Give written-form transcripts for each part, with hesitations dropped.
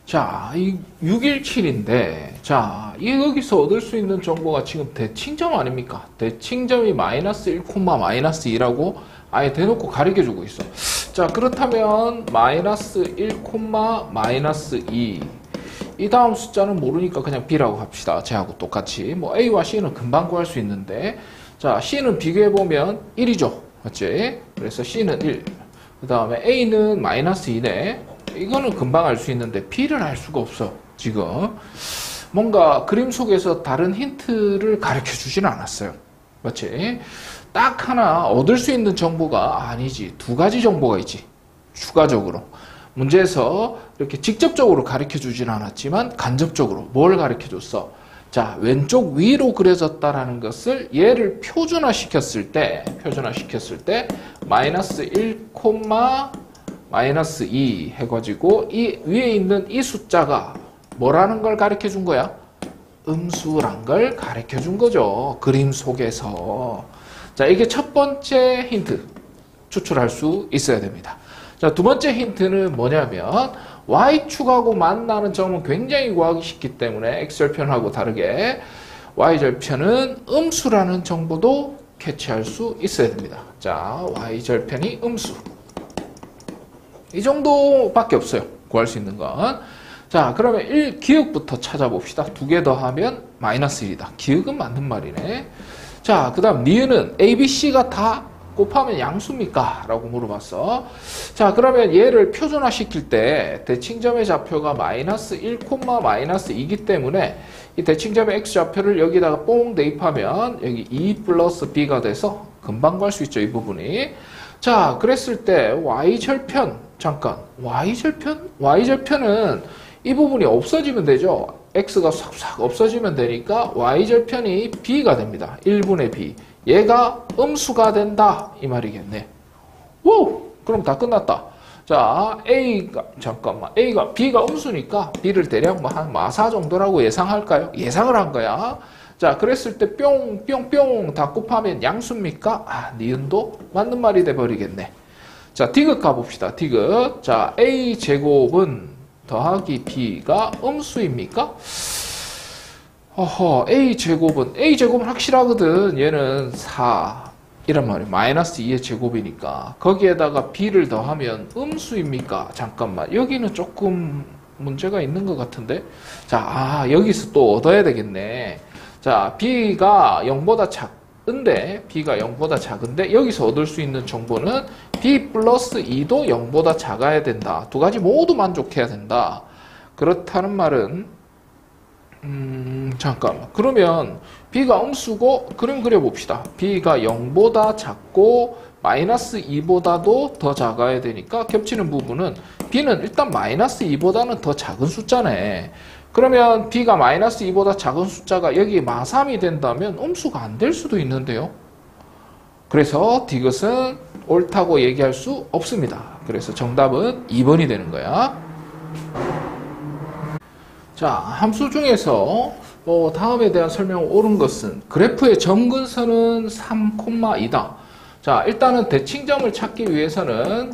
자, 이 617인데, 자, 여기서 얻을 수 있는 정보가 지금 대칭점 아닙니까? 대칭점이 마이너스 1, 마이너스 2라고 아예 대놓고 가리켜주고 있어. 자, 그렇다면 마이너스 1, 마이너스 2. 이 다음 숫자는 모르니까 그냥 B라고 합시다. 쟤하고 똑같이. 뭐 A와 C는 금방 구할 수 있는데, 자, C는 비교해보면 1이죠. 맞지? 그래서 C는 1. 그 다음에 A는 마이너스 2네. 이거는 금방 알 수 있는데 B를 알 수가 없어. 지금 뭔가 그림 속에서 다른 힌트를 가르쳐 주진 않았어요. 맞지? 딱 하나 얻을 수 있는 정보가 아니지. 두 가지 정보가 있지. 추가적으로 문제에서 이렇게 직접적으로 가르쳐 주진 않았지만 간접적으로 뭘 가르쳐 줬어? 자, 왼쪽 위로 그려졌다라는 것을 얘를 표준화 시켰을 때 마이너스 1, 마이너스 2 해가지고 이 위에 있는 이 숫자가 뭐라는 걸 가르쳐 준 거야? 음수란 걸 가르쳐 준 거죠. 그림 속에서. 자, 이게 첫 번째 힌트 추출할 수 있어야 됩니다. 자, 두 번째 힌트는 뭐냐면 y축하고 만나는 점은 굉장히 구하기 쉽기 때문에 x절편하고 다르게 y절편은 음수라는 정보도 캐치할 수 있어야 됩니다. 자, y절편이 음수. 이 정도밖에 없어요. 구할 수 있는 건. 자, 그러면 1 기억부터 찾아봅시다. 두 개 더하면 마이너스 1이다. 기억은 맞는 말이네. 자, 그 다음 니은은 A, B, C가 다 곱하면 양수입니까? 라고 물어봤어. 자, 그러면 얘를 표준화 시킬 때 대칭점의 좌표가 마이너스 1, 마이너스 2이기 때문에 이 대칭점의 x좌표를 여기다가 뽕 대입하면 여기 2 플러스 b가 돼서 금방 구할 수 있죠. 이 부분이. 자, 그랬을 때 y절편, 잠깐, y절편은 이 부분이 없어지면 되죠. x가 싹싹 없어지면 되니까 y절편이 b가 됩니다. 1분의 b. 얘가 음수가 된다. 이 말이겠네. 오! 그럼 다 끝났다. 자, b가 음수니까 b를 대략 뭐 한 마사 정도라고 예상할까요? 예상을 한 거야. 자, 그랬을 때 뿅뿅뿅 다 곱하면 양수입니까? 아, 니은도 맞는 말이 돼버리겠네. 자, 디귿 가봅시다. 디귿. 자, a제곱은 더하기 b가 음수입니까? 어허, a제곱은 확실하거든. 얘는 4 이란 말이에요. 마이너스 2의 제곱이니까. 거기에다가 b를 더하면 음수입니까? 잠깐만, 여기는 조금 문제가 있는 것 같은데. 자, 여기서 또 얻어야 되겠네. 자, b가 0보다 작은데 여기서 얻을 수 있는 정보는 b 플러스 2도 0보다 작아야 된다. 두 가지 모두 만족해야 된다. 그렇다는 말은 잠깐만. 그러면 b가 음수고 그림 그려봅시다. b가 0보다 작고 마이너스 2보다도 더 작아야 되니까 겹치는 부분은 b는 일단 마이너스 2보다는 더 작은 숫자네. 그러면 b가 마이너스 2보다 작은 숫자가 여기 마3이 된다면 음수가 안 될 수도 있는데요. 그래서 디귿은 옳다고 얘기할 수 없습니다. 그래서 정답은 2번이 되는 거야. 자, 함수 중에서 다음에 대한 설명을 옳은 것은 그래프의 점근선은 3,2다. 자, 일단은 대칭점을 찾기 위해서는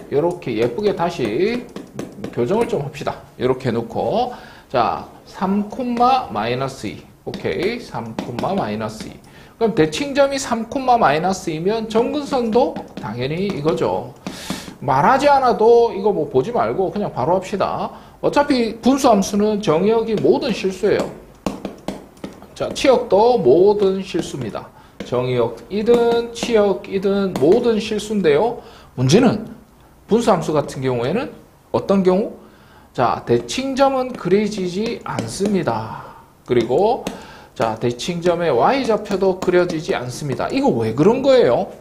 이렇게 예쁘게 다시 교정을 좀 합시다. 이렇게 해놓고 자, 3, 마이너스 2. 오케이. 3, 마이너스 2. 그럼 대칭점이 3, 마이너스 2면 점근선도 당연히 이거죠. 말하지 않아도 이거 뭐 보지 말고 그냥 바로 합시다. 어차피 분수함수는 정의역이 모든 실수예요. 자, 치역도 모든 실수입니다. 정의역이든 치역이든 모든 실수인데요. 문제는 분수함수 같은 경우에는 어떤 경우? 자, 대칭점은 그려지지 않습니다. 그리고 자, 대칭점의 y좌표도 그려지지 않습니다. 이거 왜 그런 거예요?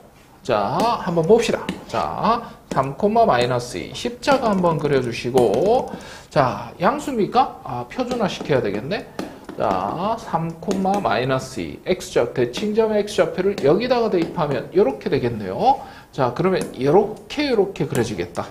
자, 한번 봅시다. 자, 3, 마이너스 2 십자가 한번 그려주시고 자, 양수입니까? 아, 표준화 시켜야 되겠네. 자, 3, 마이너스 2 x좌표, 대칭점의 x좌표를 여기다가 대입하면 이렇게 되겠네요. 자, 그러면 이렇게 그려지겠다.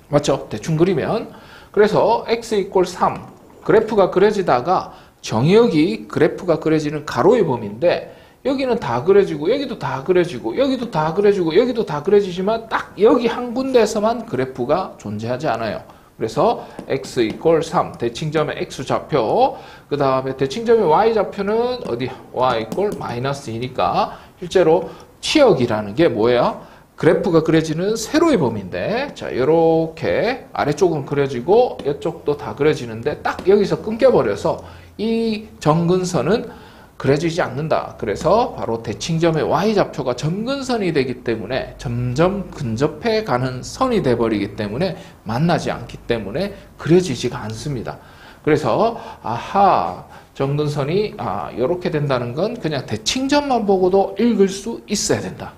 맞죠? 대충 그리면. 그래서 x 이퀄 3 그래프가 그려지다가 정의역이 그래프가 그려지는 가로의 범위인데 여기는 다 그려지고 여기도 다 그려지고 여기도 다 그려지고 여기도 다 그려지지만 딱 여기 한 군데에서만 그래프가 존재하지 않아요. 그래서 x 이퀄 3, 대칭점의 x 좌표, 그 다음에 대칭점의 y 좌표는 어디? y 이퀄 마이너스 2니까 실제로 치역이라는 게 뭐예요? 그래프가 그려지는 세로의 범위인데, 자, 이렇게 아래쪽은 그려지고 이쪽도 다 그려지는데 딱 여기서 끊겨버려서 이 점근선은 그려지지 않는다. 그래서 바로 대칭점의 y좌표가 점근선이 되기 때문에 점점 근접해 가는 선이 돼버리기 때문에 만나지 않기 때문에 그려지지가 않습니다. 그래서 아하, 점근선이 이렇게 된다는 건 그냥 대칭점만 보고도 읽을 수 있어야 된다.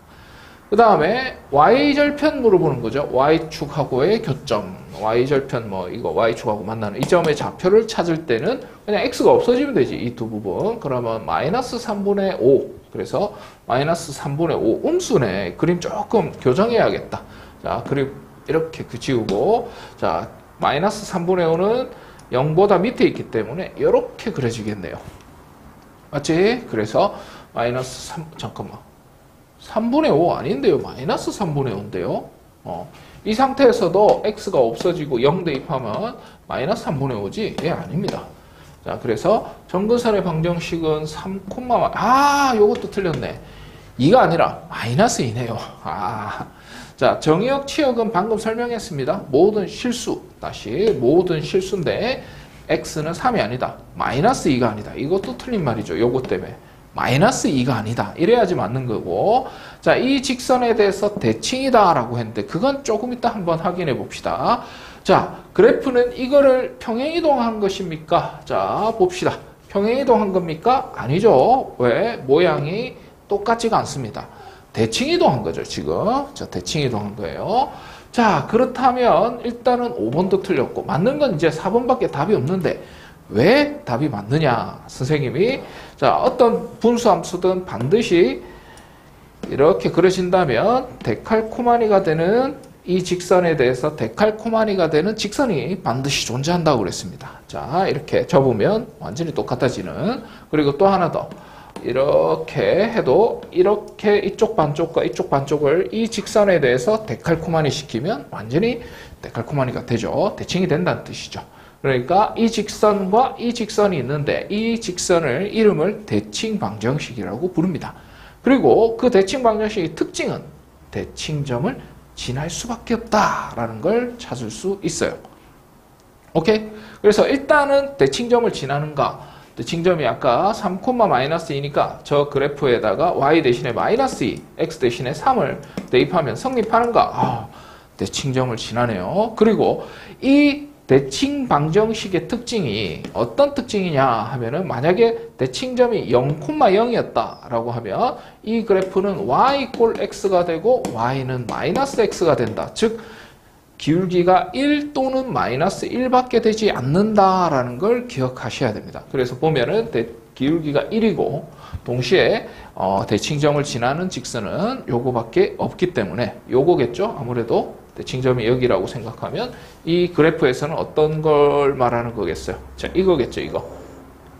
그 다음에 y절편 물어보는 거죠. y축하고의 교점. y절편 이거 y축하고 만나는 이 점의 좌표를 찾을 때는 그냥 x가 없어지면 되지. 이 두 부분. 그러면 마이너스 3분의 5. 그래서 마이너스 3분의 5 음수네. 그림 조금 교정해야겠다. 자, 그림 이렇게 지우고, 자, 마이너스 3분의 5는 0보다 밑에 있기 때문에 이렇게 그려지겠네요. 맞지? 그래서 마이너스 3분의 5 아닌데요. 마이너스 3분의 5인데요. 이 상태에서도 x가 없어지고 0 대입하면 마이너스 3분의 5지? 예, 아닙니다. 자, 그래서 점근선의 방정식은 3, 요것도 틀렸네. 2가 아니라 마이너스 2네요. 자, 정의역, 치역은 방금 설명했습니다. 모든 실수, 모든 실수인데 x는 3이 아니다. 마이너스 2가 아니다. 이것도 틀린 말이죠. 요것 때문에. 마이너스 2가 아니다. 이래야지 맞는 거고. 자, 이 직선에 대해서 대칭이다 라고 했는데 그건 조금 이따 한번 확인해 봅시다. 자, 그래프는 이거를 평행이동한 것입니까? 자, 봅시다. 평행이동한 겁니까? 아니죠. 왜? 모양이 똑같지가 않습니다. 대칭이동한 거죠, 지금. 자, 대칭이동한 거예요. 자, 그렇다면 일단은 5번도 틀렸고 맞는 건 이제 4번밖에 답이 없는데 왜 답이 맞느냐? 선생님이 자, 어떤 분수함수든 반드시 이렇게 그려진다면 데칼코마니가 되는 이 직선에 대해서 데칼코마니가 되는 직선이 반드시 존재한다고 그랬습니다. 자, 이렇게 접으면 완전히 똑같아지는. 그리고 또 하나 더. 이렇게 해도 이렇게 이쪽 반쪽과 이쪽 반쪽을 이 직선에 대해서 데칼코마니 시키면 완전히 데칼코마니가 되죠. 대칭이 된다는 뜻이죠. 그러니까 이 직선과 이 직선이 있는데 이 직선을 이름을 대칭 방정식이라고 부릅니다. 그리고 그 대칭 방정식의 특징은 대칭점을 지날 수밖에 없다라는 걸 찾을 수 있어요. 오케이? 그래서 일단은 대칭점을 지나는가? 대칭점이 아까 3, 마이너스 2니까 저 그래프에다가 y 대신에 마이너스 2, x 대신에 3을 대입하면 성립하는가? 대칭점을 지나네요. 그리고 이 대칭 방정식의 특징이 어떤 특징이냐 하면은 만약에 대칭점이 0,0이었다 라고 하면 이 그래프는 y = x가 되고 y는 마이너스 x가 된다. 즉 기울기가 1 또는 마이너스 1밖에 되지 않는다라는 걸 기억하셔야 됩니다. 그래서 보면은 기울기가 1이고 동시에 대칭점을 지나는 직선은 요거밖에 없기 때문에 요거겠죠. 아무래도 대칭점이 여기라고 생각하면 이 그래프에서는 어떤 걸 말하는 거겠어요? 자, 이거겠죠, 이거.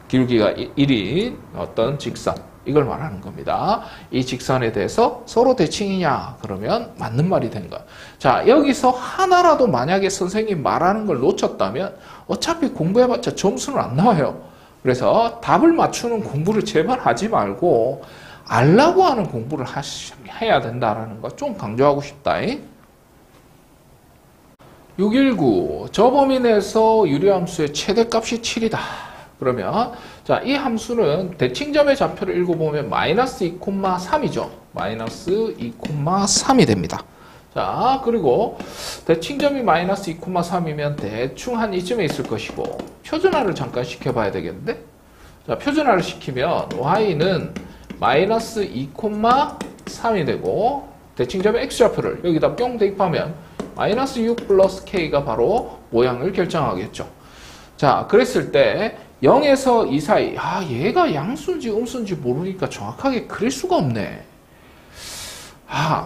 기울기가 1인 어떤 직선. 이걸 말하는 겁니다. 이 직선에 대해서 서로 대칭이냐? 그러면 맞는 말이 된 거야. 자, 여기서 하나라도 만약에 선생님 말하는 걸 놓쳤다면 어차피 공부해봤자 점수는 안 나와요. 그래서 답을 맞추는 공부를 제발 하지 말고 알라고 하는 공부를 해야 된다는 거 좀 강조하고 싶다. 619. 저 범위 내에서 유리함수의 최대값이 7이다. 그러면 자, 이 함수는 대칭점의 좌표를 읽어보면 마이너스 2,3이죠. 마이너스 2,3이 됩니다. 자, 그리고 대칭점이 마이너스 2,3이면 대충 한 이쯤에 있을 것이고 표준화를 잠깐 시켜봐야 되겠는데? 자, 표준화를 시키면 y는 마이너스 2,3이 되고 대칭점의 x좌표를 여기다 뿅 대입하면 마이너스 6 플러스 k가 바로 모양을 결정하겠죠. 자, 그랬을 때 0에서 2 사이, 얘가 양수인지 음수인지 모르니까 정확하게 그릴 수가 없네.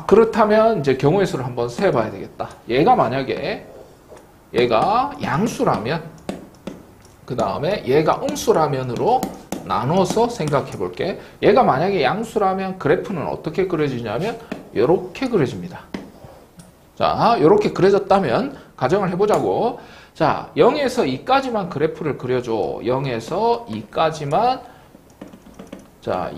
그렇다면 이제 경우의 수를 한번 세봐야 되겠다. 얘가 만약에 얘가 양수라면 그 다음에 얘가 음수라면으로 나눠서 생각해 볼게. 얘가 만약에 양수라면 그래프는 어떻게 그려지냐면 이렇게 그려집니다. 자, 이렇게 그려졌다면 가정을 해보자고. 자, 0에서 2까지만 그래프를 그려줘. 0에서 2까지만, 자,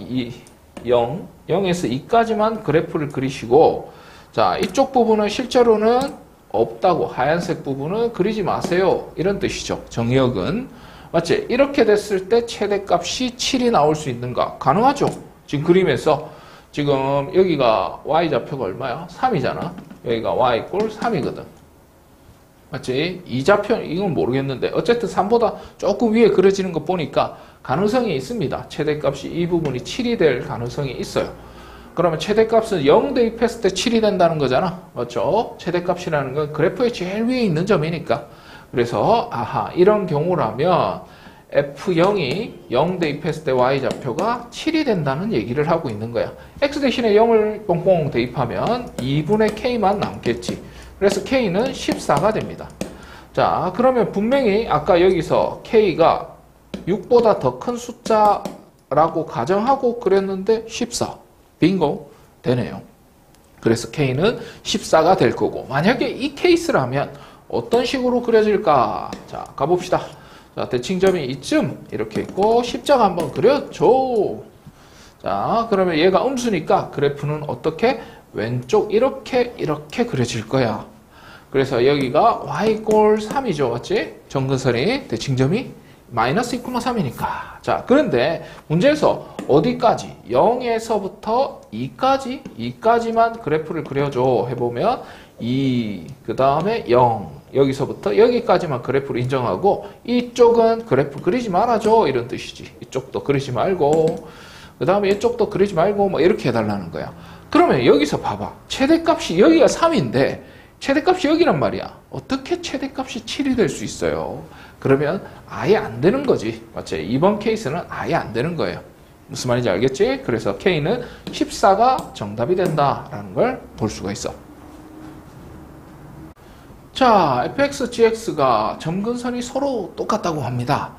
0에서 2까지만 그래프를 그리시고, 자, 이쪽 부분은 실제로는 없다고, 하얀색 부분은 그리지 마세요. 이런 뜻이죠. 정의역은. 맞지? 이렇게 됐을 때 최대값이 7이 나올 수 있는가? 가능하죠. 지금 그림에서 지금 여기가 y좌표가 얼마야? 3이잖아. 여기가 y 꼴 3이거든. 맞지? 이 좌표, 이건 모르겠는데 어쨌든 3보다 조금 위에 그려지는 거 보니까 가능성이 있습니다. 최대값이 이 부분이 7이 될 가능성이 있어요. 그러면 최대값은 0 대입했을 때 7이 된다는 거잖아. 맞죠? 최대값이라는 건 그래프의 제일 위에 있는 점이니까. 그래서 아하, 이런 경우라면 F0이 0 대입했을 때 y좌표가 7이 된다는 얘기를 하고 있는 거야. x 대신에 0을 뽕뽕 대입하면 2분의 k만 남겠지. 그래서 k는 14가 됩니다. 자, 그러면 분명히 아까 여기서 k가 6보다 더 큰 숫자라고 가정하고 그랬는데 14. 빙고 되네요. 그래서 k는 14가 될 거고, 만약에 이 케이스라면 어떤 식으로 그려질까? 자, 가봅시다. 자, 대칭점이 이쯤 이렇게 있고 십자가 한번 그려줘. 자, 그러면 얘가 음수니까 그래프는 어떻게? 왼쪽 이렇게 그려질 거야. 그래서 여기가 y꼴 3이죠. 맞지? 정근선이 대칭점이 마이너스 2,3이니까. 자, 그런데 문제에서 어디까지? 0에서부터 2까지만 그래프를 그려줘 해보면 2, 그 다음에 0, 여기서부터 여기까지만 그래프를 인정하고 이쪽은 그래프 그리지 말아줘 이런 뜻이지. 이쪽도 그리지 말고 그 다음에 이쪽도 그리지 말고 뭐 이렇게 해달라는 거야. 그러면 여기서 봐봐. 최대값이 여기가 3인데 최대값이 여기란 말이야. 어떻게 최대값이 7이 될 수 있어요? 그러면 아예 안 되는 거지. 맞지? 이번 케이스는 아예 안 되는 거예요. 무슨 말인지 알겠지? 그래서 K는 14가 정답이 된다라는 걸 볼 수가 있어. 자, fx, gx가 점근선이 서로 똑같다고 합니다.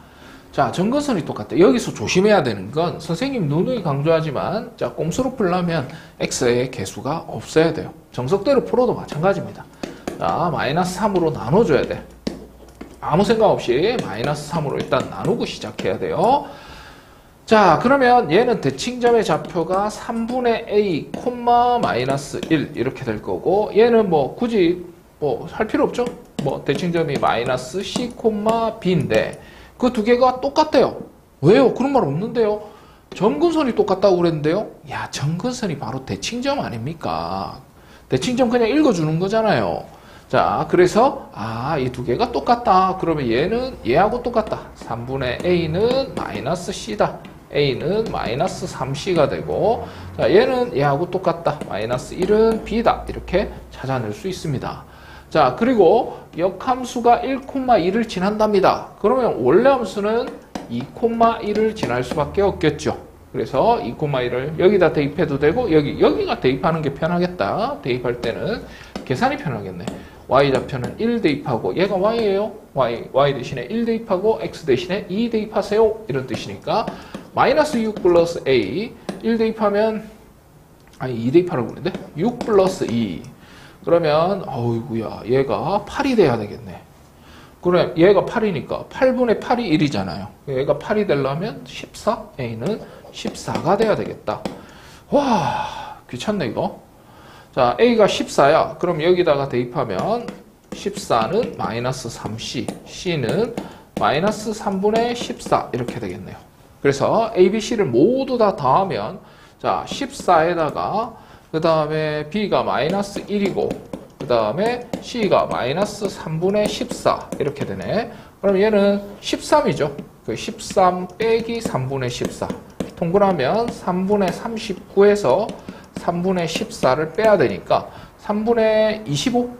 자, 점근선이 똑같다. 여기서 조심해야 되는 건 선생님 누누이 강조하지만 자, 꼼수로 풀려면 x의 개수가 없어야 돼요. 정석대로 풀어도 마찬가지입니다. 자, 마이너스 3으로 나눠줘야 돼. 아무 생각 없이 마이너스 3으로 일단 나누고 시작해야 돼요. 자, 그러면 얘는 대칭점의 좌표가 3분의 a, 마이너스 1 이렇게 될 거고 얘는 뭐 굳이 뭐 할 필요 없죠. 뭐 대칭점이 마이너스 c, b인데 그 두 개가 똑같대요. 왜요? 그런 말 없는데요. 점근선이 똑같다고 그랬는데요. 야, 점근선이 바로 대칭점 아닙니까? 대칭점 그냥 읽어주는 거잖아요. 자, 그래서 이 두 개가 똑같다. 그러면 얘는 얘하고 똑같다. 3분의 a는 마이너스 c다. a는 마이너스 3c가 되고 자, 얘는 얘하고 똑같다. 마이너스 1은 b다. 이렇게 찾아낼 수 있습니다. 자, 그리고 역함수가 1,2를 지난답니다. 그러면 원래 함수는 2,1을 지날 수밖에 없겠죠. 그래서 2,1을 여기다 대입해도 되고 여기가 대입하는 게 편하겠다. 대입할 때는 계산이 편하겠네. y좌표는 1 대입하고 얘가 y예요. y 대신에 1 대입하고 x 대신에 2 대입하세요. 이런 뜻이니까 마이너스 6 플러스 a 1 대입하면 2 대입하라고 그러는데 6 플러스 2 그러면 어이구야 얘가 8이 돼야 되겠네. 그래 얘가 8이니까 8분의 8이 1이잖아요. 얘가 8이 되려면 14, a는 14가 돼야 되겠다. 와 귀찮네 이거. 자 a가 14야. 그럼 여기다가 대입하면 14는 마이너스 3c, c는 마이너스 3분의 14 이렇게 되겠네요. 그래서 a, b, c를 모두 다 더하면 자 14에다가 그 다음에 b가 마이너스 1이고 그 다음에 c가 마이너스 3분의 14 이렇게 되네. 그럼 얘는 13이죠. 그 13 빼기 3분의 14 통분하면 3분의 39에서 3분의 14를 빼야 되니까 3분의 25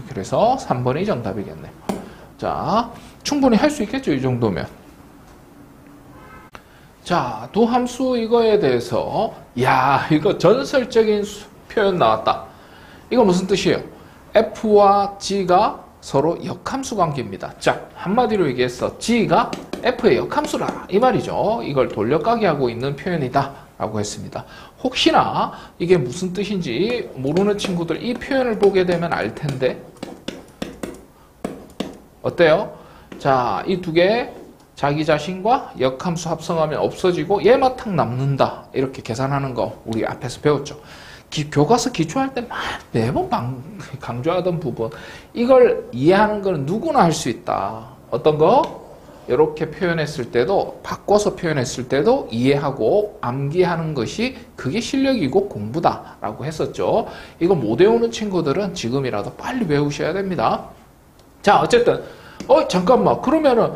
그래서 3번이 정답이겠네. 자 충분히 할 수 있겠죠. 이 정도면. 자, 두 함수 이거에 대해서 야 이거 전설적인 표현 나왔다. 이거 무슨 뜻이에요? f와 g가 서로 역함수 관계입니다. 자, 한마디로 얘기해서 g가 f의 역함수라 이 말이죠. 이걸 돌려가게 하고 있는 표현이다 라고 했습니다. 혹시나 이게 무슨 뜻인지 모르는 친구들 이 표현을 보게 되면 알 텐데 어때요? 자, 이 두 개 자기 자신과 역함수 합성하면 없어지고 얘만 탁 남는다. 이렇게 계산하는 거 우리 앞에서 배웠죠. 교과서 기초할 때 매번 강조하던 부분. 이걸 이해하는 건 누구나 할 수 있다. 어떤 거? 이렇게 표현했을 때도 바꿔서 표현했을 때도 이해하고 암기하는 것이 그게 실력이고 공부다라고 했었죠. 이거 못 외우는 친구들은 지금이라도 빨리 배우셔야 됩니다. 자, 어쨌든 잠깐만. 그러면은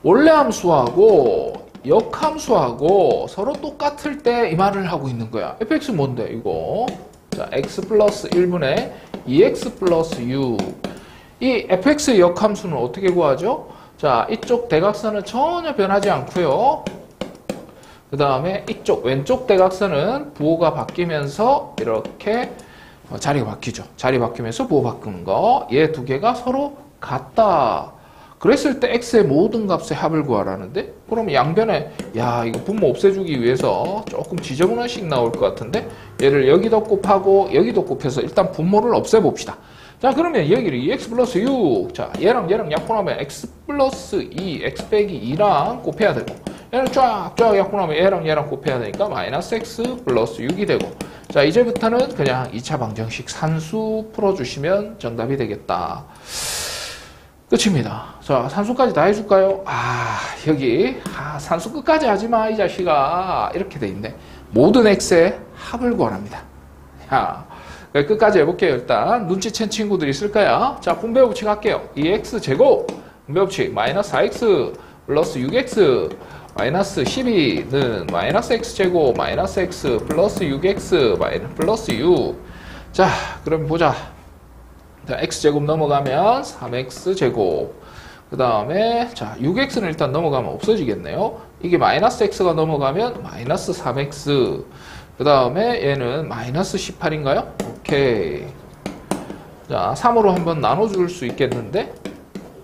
원래 함수하고 역함수하고 서로 똑같을 때 이 말을 하고 있는 거야. fx 뭔데 이거? 자, x 플러스 1분의 2x 플러스 6. 이 fx의 역함수는 어떻게 구하죠? 자, 이쪽 대각선은 전혀 변하지 않고요. 그 다음에 이쪽 왼쪽 대각선은 부호가 바뀌면서 이렇게 자리가 바뀌죠. 자리 바뀌면서 부호 바꾸는 거. 얘 두 개가 서로 같다. 그랬을 때 x의 모든 값의 합을 구하라는데, 그럼 양변에 이거 분모 없애주기 위해서 조금 지저분한 식 나올 것 같은데, 얘를 여기도 곱하고 여기도 곱해서 일단 분모를 없애봅시다. 자, 그러면 여기를 2x 플러스 6. 자, 얘랑 약분하면 x 플러스 2, x 빼기 2랑 곱해야 되고, 얘는 쫙 약분하면 얘랑 곱해야 되니까 마이너스 x 플러스 6이 되고, 자, 이제부터는 그냥 2차 방정식 산수 풀어주시면 정답이 되겠다. 끝입니다. 자, 산수까지 다 해줄까요? 여기 산수 끝까지 하지마 이 자식아, 이렇게 돼 있네. 모든 x의 합을 구하랍니다. 자, 끝까지 해볼게요. 일단 눈치챈 친구들이 있을 거야. 자, 분배 법칙 할게요. 2x 제곱 분배 법칙 마이너스 4x 플러스 6x 마이너스 12는 마이너스 x 제곱 마이너스 x 플러스 6x 플러스 6. 자, 그럼 보자. 자, x제곱 넘어가면 3x제곱. 그 다음에, 자, 6x는 일단 넘어가면 없어지겠네요. 이게 마이너스 x가 넘어가면 마이너스 3x. 그 다음에 얘는 마이너스 18인가요? 오케이. 자, 3으로 한번 나눠줄 수 있겠는데,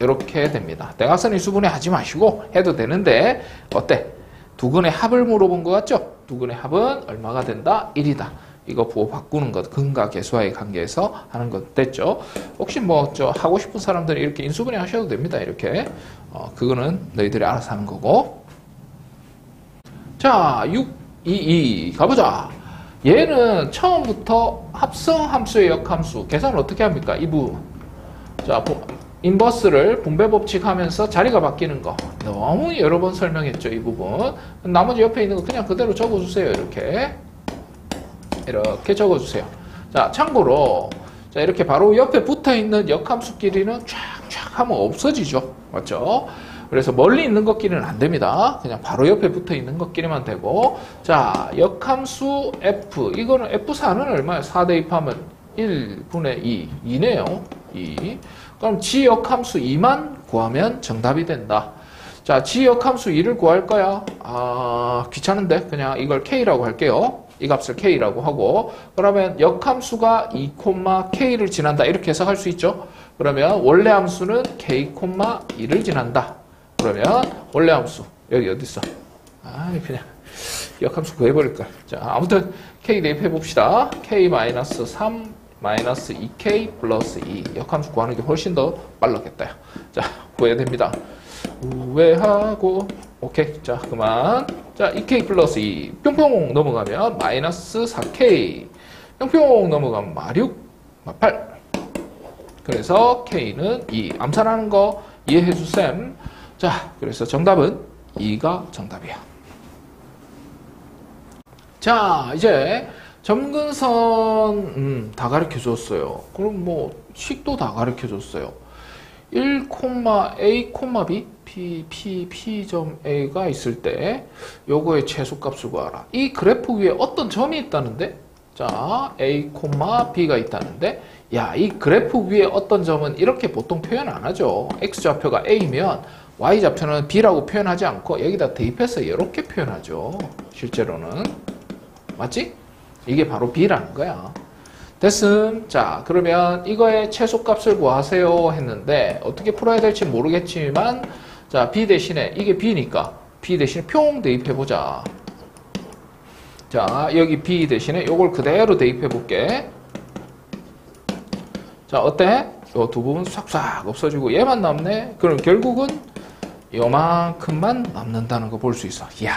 이렇게 됩니다. 대각선의 수분해 하지 마시고 해도 되는데, 어때? 두 근의 합을 물어본 것 같죠? 두 근의 합은 얼마가 된다? 1이다. 이거 부호 바꾸는 것, 근과 계수와의 관계에서 하는 것 됐죠? 혹시 하고 싶은 사람들이 이렇게 인수분해 하셔도 됩니다. 이렇게. 그거는 너희들이 알아서 하는 거고. 자, 6, 2, 2. 가보자. 얘는 처음부터 합성함수의 역함수. 계산을 어떻게 합니까? 이 부분. 자, 인버스를 분배법칙 하면서 자리가 바뀌는 거. 너무 여러 번 설명했죠, 이 부분. 나머지 옆에 있는 거 그냥 그대로 적어주세요, 이렇게. 이렇게 적어주세요. 자, 참고로, 자, 이렇게 바로 옆에 붙어 있는 역함수끼리는 쫙쫙 하면 없어지죠. 맞죠? 그래서 멀리 있는 것끼리는 안 됩니다. 그냥 바로 옆에 붙어 있는 것끼리만 되고. 자, 역함수 f. 이거는 f4는 얼마예요? 4 대입하면 1분의 2. 2네요. 2. 그럼 지역함수 2만 구하면 정답이 된다. 자, 지역함수 2를 구할 거야. 귀찮은데 그냥 이걸 k라고 할게요. 이 값을 k라고 하고, 그러면 역함수가 2,k를 지난다. 이렇게 해석할 수 있죠. 그러면 원래 함수는 k,2를 지난다. 그러면 원래 함수 여기 어디 있어? 그냥 역함수 구해버릴걸. 자, 아무튼 k 대입해 봅시다. k-3 마이너스 2k 플러스 2. 역함수 구하는 게 훨씬 더 빨랐겠다. 자, 구해야 됩니다. 우회하고, 오케이. 자, 그만. 자, 2k 플러스 2. 뿅뿅 넘어가면 마이너스 4k. 뿅뿅 넘어가면 마6, 마8. 그래서 k는 2. 암산하는 거 이해해 주셈. 자, 그래서 정답은 2가 정답이야. 자, 이제 점근선 다 가르쳐 줬어요. 그럼 식도 다 가르쳐 줬어요. 1, A, B, P.A가 있을 때 요거의 최소값을 구하라. 이 그래프 위에 어떤 점이 있다는데? 자, A, B가 있다는데, 이 그래프 위에 어떤 점은 이렇게 보통 표현 안 하죠. X좌표가 A면 Y좌표는 B라고 표현하지 않고 여기다 대입해서 이렇게 표현하죠. 실제로는. 맞지? 이게 바로 B라는 거야. 됐음. 자, 그러면 이거의 최소값을 구하세요 했는데 어떻게 풀어야 될지 모르겠지만, 자, B 대신에 이게 B니까 B 대신에 평 대입해보자. 자, 여기 B 대신에 요걸 그대로 대입해볼게. 자, 어때? 요 두 부분 싹싹 없어지고 얘만 남네? 그럼 결국은 요만큼만 남는다는 거 볼 수 있어. 이야,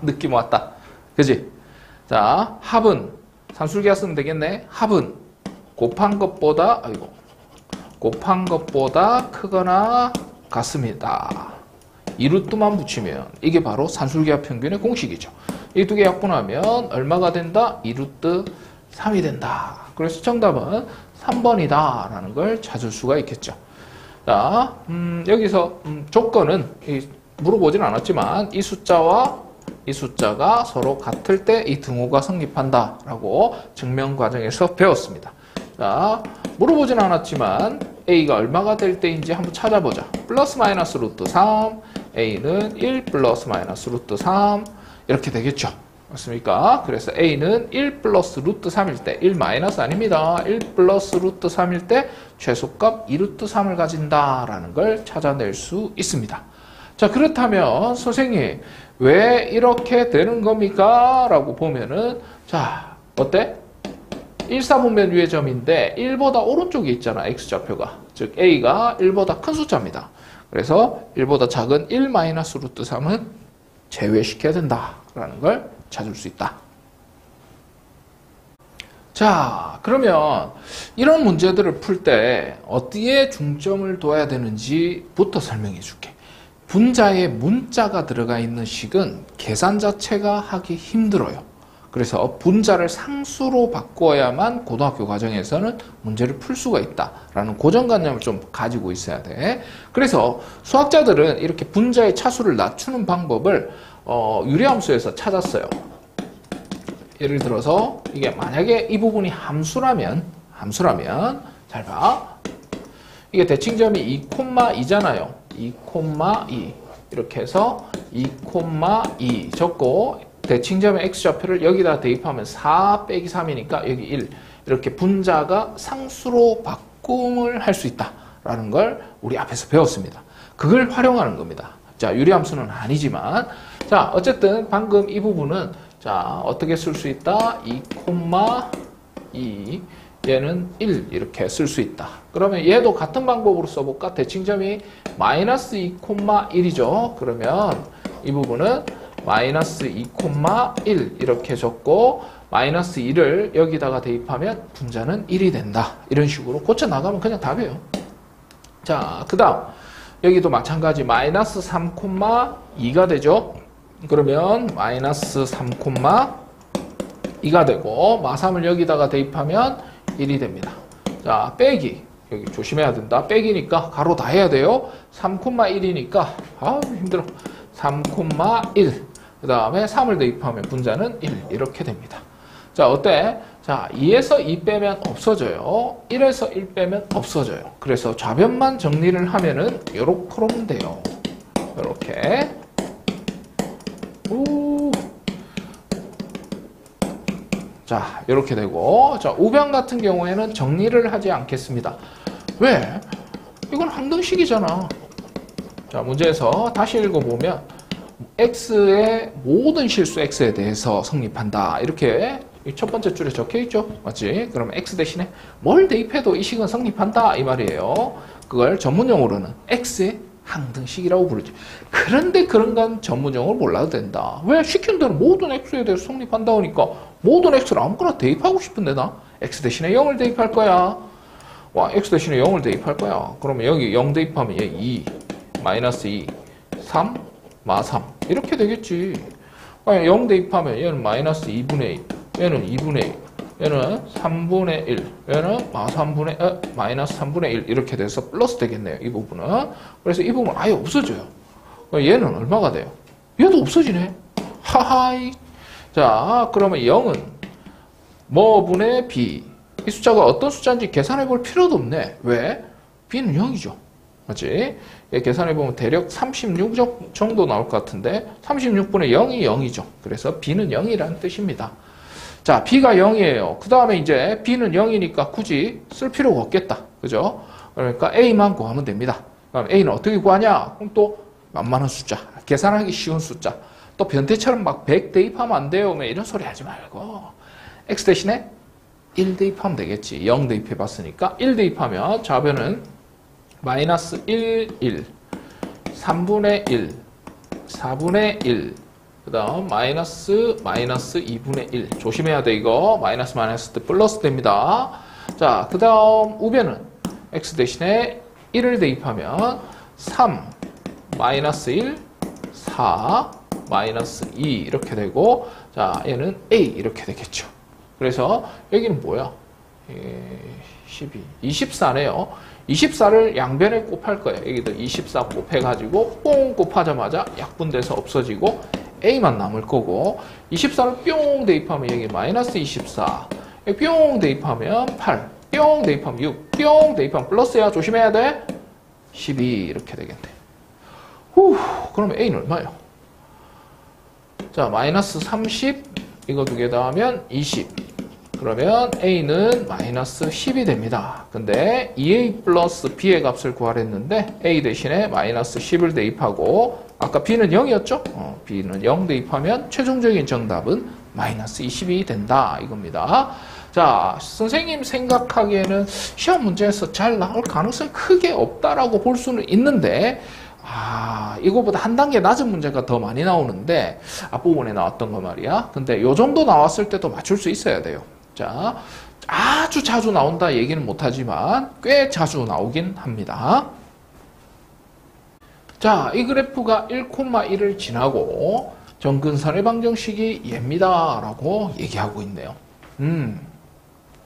느낌 왔다. 그지? 자, 합은, 산술기하 쓰면 되겠네. 합은 곱한 것보다 크거나 같습니다. 2루트만 붙이면 이게 바로 산술기하 평균의 공식이죠. 이 두 개 약분하면 얼마가 된다? 2루트 3이 된다. 그래서 정답은 3번이다 라는 걸 찾을 수가 있겠죠. 자, 여기서 조건은 물어보진 않았지만 이 숫자와 이 숫자가 서로 같을 때 이 등호가 성립한다 라고 증명 과정에서 배웠습니다. 자, 물어보진 않았지만 A가 얼마가 될 때인지 한번 찾아보자. 플러스 마이너스 루트 3, A는 1 플러스 마이너스 루트 3 이렇게 되겠죠. 맞습니까? 그래서 A는 1 플러스 루트 3일 때, 1 마이너스 아닙니다. 1 플러스 루트 3일 때 최소값 2 루트 3을 가진다라는 걸 찾아낼 수 있습니다. 자, 그렇다면 선생님 왜 이렇게 되는 겁니까? 라고 보면은 자, 어때? 1사분면 위의 점인데 1보다 오른쪽에 있잖아, X좌표가. 즉 A가 1보다 큰 숫자입니다. 그래서 1보다 작은 1 마이너스 루트 3은 제외시켜야 된다라는 걸 찾을 수 있다. 자, 그러면 이런 문제들을 풀 때 어디에 중점을 둬야 되는지부터 설명해 줄게. 분자에 문자가 들어가 있는 식은 계산 자체가 하기 힘들어요. 그래서 분자를 상수로 바꾸어야만 고등학교 과정에서는 문제를 풀 수가 있다라는 고정관념을 좀 가지고 있어야 돼. 그래서 수학자들은 이렇게 분자의 차수를 낮추는 방법을 유리함수에서 찾았어요. 예를 들어서 이게 만약에 이 부분이 함수라면 잘 봐. 이게 대칭점이 2,2잖아요. 2,2 이렇게 해서 2,2 적고 대칭점의 x좌표를 여기다 대입하면 4 빼기 3이니까 여기 1 이렇게 분자가 상수로 바꿈을 할 수 있다라는 걸 우리 앞에서 배웠습니다. 그걸 활용하는 겁니다. 자, 유리함수는 아니지만 자, 어쨌든 방금 이 부분은 자, 어떻게 쓸 수 있다? 2,2 얘는 1 이렇게 쓸 수 있다. 그러면 얘도 같은 방법으로 써볼까? 대칭점이 마이너스 2,1이죠. 그러면 이 부분은 마이너스 2,1 이렇게 적고 마이너스 1을 여기다가 대입하면 분자는 1이 된다. 이런 식으로 고쳐 나가면 그냥 답이에요. 자, 그 다음 여기도 마찬가지 마이너스 3,2가 되죠. 그러면 마이너스 3,2가 되고 마3을 여기다가 대입하면 1이 됩니다. 자, 빼기 여기 조심해야 된다. 빼기니까 가로 다 해야 돼요. 3,1이니까 아우 힘들어. 3,1 그 다음에 3을 대입하면 분자는 1 이렇게 됩니다. 자, 어때? 자, 2에서 2 빼면 없어져요. 1에서 1 빼면 없어져요. 그래서 좌변만 정리를 하면은 요렇게 하면 돼요. 요렇게. 자, 이렇게 되고 자, 우변 같은 경우에는 정리를 하지 않겠습니다. 왜? 이건 항등식이잖아. 자, 문제에서 다시 읽어보면 x의 모든 실수 x에 대해서 성립한다. 이렇게 첫 번째 줄에 적혀있죠. 맞지? 그러면 x 대신에 뭘 대입해도 이 식은 성립한다. 이 말이에요. 그걸 전문용어로는 x의 항등식이라고 부르지. 그런데 그런 건 전문용어를 몰라도 된다. 왜? 시킨 대로 모든 x에 대해서 성립한다 하니까 모든 x를 아무거나 대입하고 싶은데 나 x 대신에 0을 대입할 거야. 와, x 대신에 0을 대입할 거야. 그러면 여기 0 대입하면 얘 2, 마이너스 2, 3, 마 3 이렇게 되겠지. 0 대입하면 얘는 마이너스 2분의 1, 얘는 2분의 1, 얘는 3분의 1, 얘는 마이너스 3분의 1 이렇게 돼서 플러스 되겠네요. 이 부분은. 그래서 이 부분은 아예 없어져요. 얘는 얼마가 돼요? 얘도 없어지네. 하하이. 자, 그러면 0은 뭐분의 b. 이 숫자가 어떤 숫자인지 계산해 볼 필요도 없네. 왜? b는 0이죠. 맞지? 계산해보면 대략 36 정도 나올 것 같은데 36분의 0이 0이죠. 그래서 b는 0이라는 뜻입니다. 자, b가 0이에요. 그 다음에 이제 b는 0이니까 굳이 쓸 필요가 없겠다. 그죠? 그러니까 a만 구하면 됩니다. 그럼 a는 어떻게 구하냐? 그럼 또 만만한 숫자, 계산하기 쉬운 숫자. 또 변태처럼 막 100 대입하면 안 돼요. 이런 소리 하지 말고 x 대신에 1 대입하면 되겠지. 0 대입해 봤으니까 1 대입하면 좌변은 마이너스 1, 1, 3분의 1, 4분의 1, 그 다음 마이너스 2분의 1. 조심해야 돼 이거. 마이너스 때 플러스 됩니다. 자, 그 다음 우변은 x 대신에 1을 대입하면 3, 마이너스 1, 4, 마이너스 2 이렇게 되고, 자 얘는 a 이렇게 되겠죠. 그래서 여기는 뭐야? 12, 24네요. 24를 양변에 곱할 거예요. 여기도 24 곱해가지고 뽕 곱하자마자 약분돼서 없어지고 a만 남을 거고, 24를 뿅 대입하면 여기 마이너스 24, 뿅 대입하면 8, 뿅 대입하면 6, 뿅 대입하면 플러스야. 조심해야 돼. 12 이렇게 되겠네. 후, 그러면 a는 얼마예요? 자, 마이너스 30, 이거 두 개 더하면 20. 그러면 a는 마이너스 10이 됩니다. 근데 2a 플러스 b의 값을 구하랬는데 a 대신에 마이너스 10을 대입하고, 아까 b는 0이었죠? b는 0 대입하면 최종적인 정답은 마이너스 20이 된다 이겁니다. 자, 선생님 생각하기에는 시험 문제에서 잘 나올 가능성이 크게 없다라고 볼 수는 있는데, 이거보다 한 단계 낮은 문제가 더 많이 나오는데, 앞부분에 나왔던 거 말이야. 근데 요 정도 나왔을 때도 맞출 수 있어야 돼요. 자, 아주 자주 나온다 얘기는 못하지만 꽤 자주 나오긴 합니다. 자, 이 그래프가 1,1을 지나고 정근선의 방정식이 얘입니다 라고 얘기하고 있네요.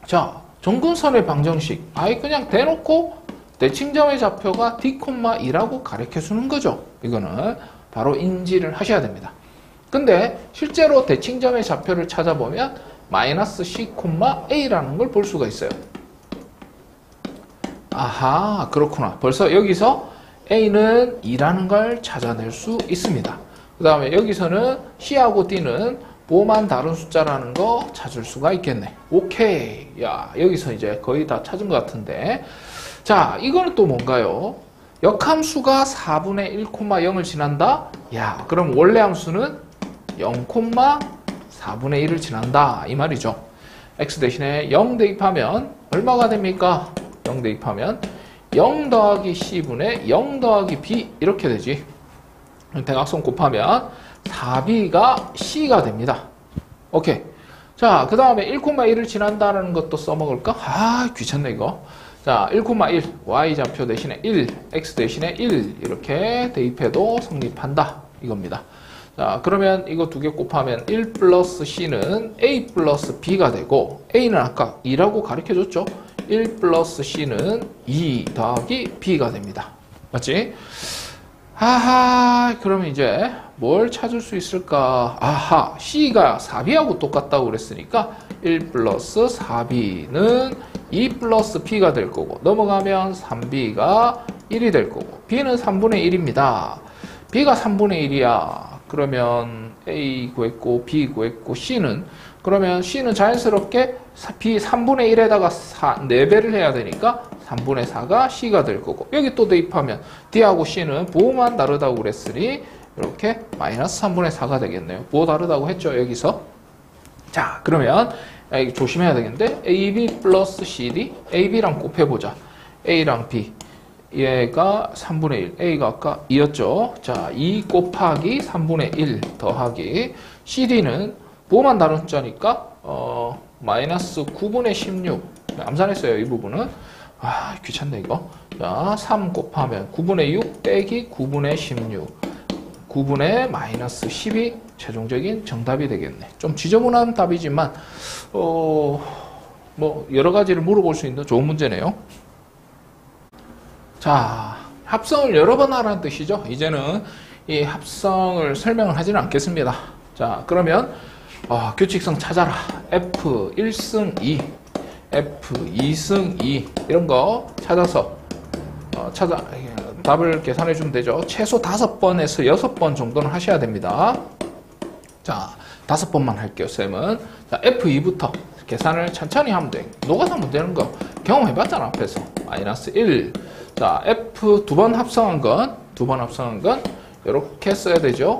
자, 정근선의 방정식, 그냥 대놓고 대칭점의 좌표가 D,2라고 가르쳐 주는 거죠. 이거는 바로 인지를 하셔야 됩니다. 근데 실제로 대칭점의 좌표를 찾아보면 마이너스 C,A라는 걸 볼 수가 있어요. 아하, 그렇구나. 벌써 여기서 A는 2라는 걸 찾아낼 수 있습니다. 그 다음에 여기서는 C하고 D는 보만 다른 숫자라는 거 찾을 수가 있겠네. 오케이. 야, 여기서 이제 거의 다 찾은 것 같은데. 자, 이거는 또 뭔가요? 역함수가 4분의 1,0을 지난다? 야, 그럼 원래 함수는 0,4분의 1을 지난다. 이 말이죠. x 대신에 0 대입하면 얼마가 됩니까? 0 대입하면 0 더하기 c분의 0 더하기 b 이렇게 되지. 대각선 곱하면 4b가 c가 됩니다. 오케이. 자, 그 다음에 1,1을 지난다는 것도 써먹을까? 귀찮네 이거. 자, 1,1 y좌표 대신에 1, x 대신에 1 이렇게 대입해도 성립한다 이겁니다. 자, 그러면 이거 두 개 곱하면 1 플러스 c는 a 플러스 b가 되고, a는 아까 2라고 가르쳐줬죠. 1 플러스 c는 2 더하기 b가 됩니다. 맞지? 그러면 이제 뭘 찾을 수 있을까? c가 4b하고 똑같다고 그랬으니까 1 플러스 4b는 2 플러스 b가 될 거고, 넘어가면 3b가 1이 될 거고, b는 3분의 1입니다. b가 3분의 1이야. 그러면 A 구했고 B 구했고 그러면 C는 자연스럽게 B 3분의 1에다가 4배를 해야 되니까 3분의 4가 C가 될 거고, 여기 또 대입하면 D하고 C는 부호만 다르다고 그랬으니 이렇게 마이너스 3분의 4가 되겠네요. 부호 다르다고 했죠 여기서. 자, 그러면 조심해야 되겠는데 AB 플러스 CD, AB랑 곱해보자. A랑 B, 얘가 3분의 1, A가 아까 2였죠. 자, 2 곱하기 3분의 1 더하기 CD는 부호만 다른 숫자니까 마이너스 9분의 16. 암산했어요 이 부분은. 귀찮네 이거. 자, 3 곱하면 9분의 6 빼기 9분의 16, 9분의 마이너스 10이 최종적인 정답이 되겠네. 좀 지저분한 답이지만 뭐 여러 가지를 물어볼 수 있는 좋은 문제네요. 자, 합성을 여러 번 하라는 뜻이죠. 이제는 이 합성을 설명을 하지는 않겠습니다. 자, 그러면 규칙성 찾아라. F1승 2, F2승 2 이런 거 찾아서 답을 계산해 주면 되죠. 최소 5번에서 6번 정도는 하셔야 됩니다. 자, 5번만 할게요, 쌤은. 자, F2부터 계산을 천천히 하면 돼. 녹아서 하면 되는 거 경험해봤잖아, 앞에서. 마이너스 1. 자, F 두 번 합성한 건 이렇게 써야 되죠.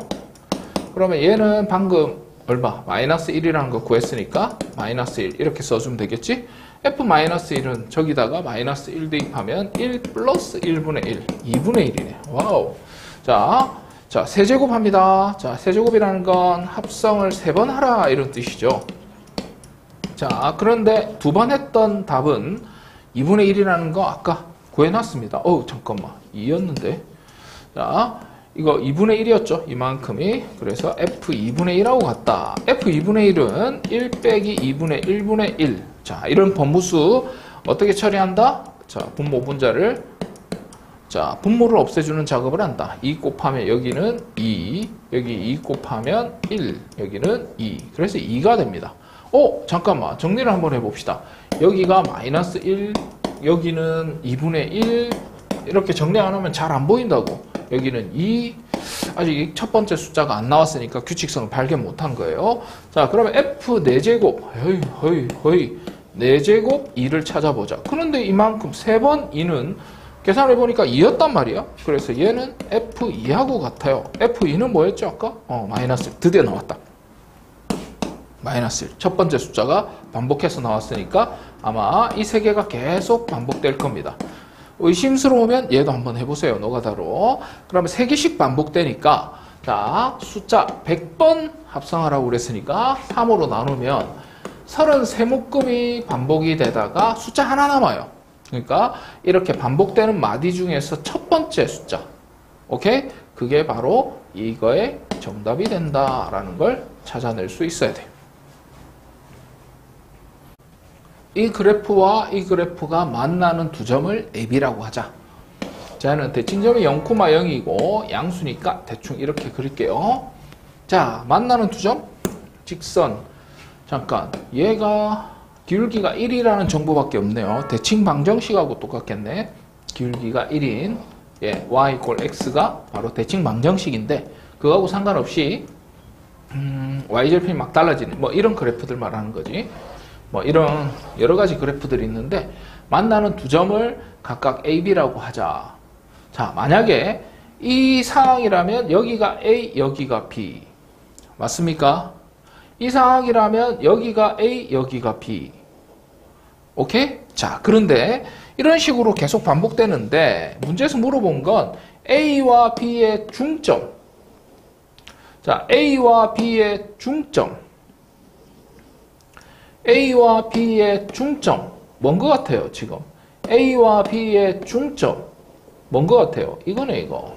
그러면 얘는 방금 얼마? 마이너스 1이라는 거 구했으니까 마이너스 1 이렇게 써주면 되겠지? f-1은 저기다가 마이너스 1 대입하면 1 플러스 1분의 1, 2분의 1이네. 와우. 자, 세제곱 합니다. 자, 세제곱이라는 건 합성을 3번 하라 이런 뜻이죠. 자, 그런데 2번 했던 답은 2분의 1이라는 거 아까 구해놨습니다. 잠깐만. 2였는데. 자, 이거 2분의 1이었죠. 이만큼이. 그래서 f2분의 1하고 같다. f2분의 1은 1 빼기 2분의 1분의 1. 자, 이런 분모수 어떻게 처리한다? 자, 분모 분자를 분모를 없애주는 작업을 한다. 2 곱하면 여기는 2, 여기 2 곱하면 1, 여기는 2. 그래서 2가 됩니다. 잠깐만. 정리를 한번 해봅시다. 여기가 마이너스 1, 여기는 2분의 1. 이렇게 정리 안 하면 잘 안 보인다고. 여기는 2. 아직 첫 번째 숫자가 안 나왔으니까 규칙성을 발견 못한 거예요. 자, 그러면 f 4제곱. 허이. 4제곱 2를 찾아보자. 그런데 이만큼 3번 2는 계산해보니까 2였단 말이야. 그래서 얘는 f2하고 같아요. f2는 뭐였죠 아까? 마이너스 1. 드디어 나왔다. 마이너스 1. 첫 번째 숫자가 반복해서 나왔으니까 아마 이 세 개가 계속 반복될 겁니다. 의심스러우면 얘도 한번 해보세요. 노가다로. 그러면 3개씩 반복되니까 자, 숫자 100번 합성하라고 그랬으니까 3으로 나누면 33묶음이 반복이 되다가 숫자 하나 남아요. 그러니까 이렇게 반복되는 마디 중에서 첫 번째 숫자, 오케이? 그게 바로 이거의 정답이 된다라는 걸 찾아낼 수 있어야 돼요. 이 그래프와 이 그래프가 만나는 두 점을 AB라고 하자. 자는 대칭점이 0,0이고 양수니까 대충 이렇게 그릴게요. 자, 만나는 두 점, 직선. 잠깐, 얘가 기울기가 1이라는 정보밖에 없네요. 대칭 방정식하고 똑같겠네. 기울기가 1인 y = x가 바로 대칭 방정식인데 그거하고 상관없이 y절편이 막 달라지는 뭐 이런 그래프들 말하는 거지. 뭐 이런 여러 가지 그래프들이 있는데 만나는 두 점을 각각 AB라고 하자. 자, 만약에 이 상황이라면 여기가 A, 여기가 B. 맞습니까? 이 상황이라면 여기가 A, 여기가 B. 오케이? 자, 그런데 이런 식으로 계속 반복되는데 문제에서 물어본 건 A와 B의 중점. 자, A와 B의 중점. A와 B의 중점. 뭔 것 같아요, 지금? A와 B의 중점. 뭔 것 같아요? 이거네, 이거.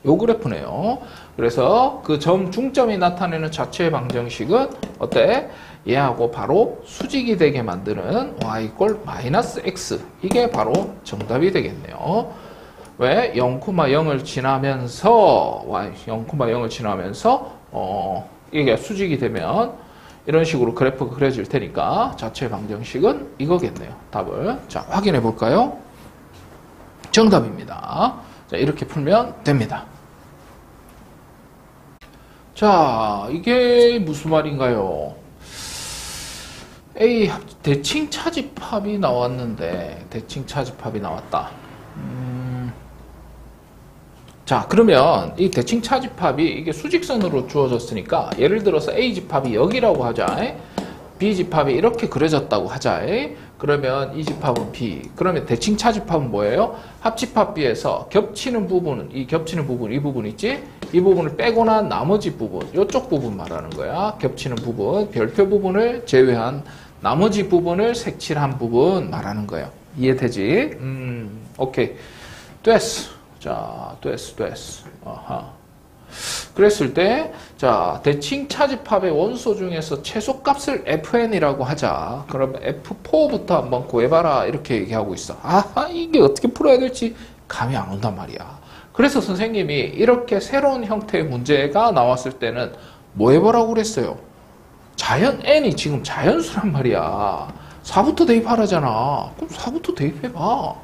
요 그래프네요. 그래서 그 점 중점이 나타내는 자체의 방정식은 어때? 얘하고 바로 수직이 되게 만드는 y = -x. 이게 바로 정답이 되겠네요. 왜? 0,0을 지나면서 0,0을 지나면서 이게 수직이 되면 이런 식으로 그래프가 그려질 테니까 자체 방정식은 이거겠네요. 답을 자 확인해 볼까요? 정답입니다. 자, 이렇게 풀면 됩니다. 자, 이게 무슨 말인가요? A 대칭 차집합이 나왔는데 대칭 차집합이 나왔다. 자, 그러면 이 대칭 차집합이 이게 수직선으로 주어졌으니까 예를 들어서 A 집합이 여기라고 하자. B 집합이 이렇게 그려졌다고 하자. 그러면 이 집합은 B. 그러면 대칭 차집합은 뭐예요? 합집합 B에서 겹치는 부분은 이 겹치는 부분, 이 부분 있지? 이 부분을 빼고 난 나머지 부분, 이쪽 부분 말하는 거야. 겹치는 부분, 별표 부분을 제외한 나머지 부분을 색칠한 부분 말하는 거예요. 이해되지? 오케이. 됐어. 자, 됐어. 아하. 그랬을 때, 자, 대칭 차집합의 원소 중에서 최소값을 fn이라고 하자. 그러면 f4부터 한번 구해봐라. 이렇게 얘기하고 있어. 이게 어떻게 풀어야 될지 감이 안 온단 말이야. 그래서 선생님이 이렇게 새로운 형태의 문제가 나왔을 때는 뭐 해보라고 그랬어요? 자연 n이 지금 자연수란 말이야. 4부터 대입하라잖아. 그럼 4부터 대입해봐.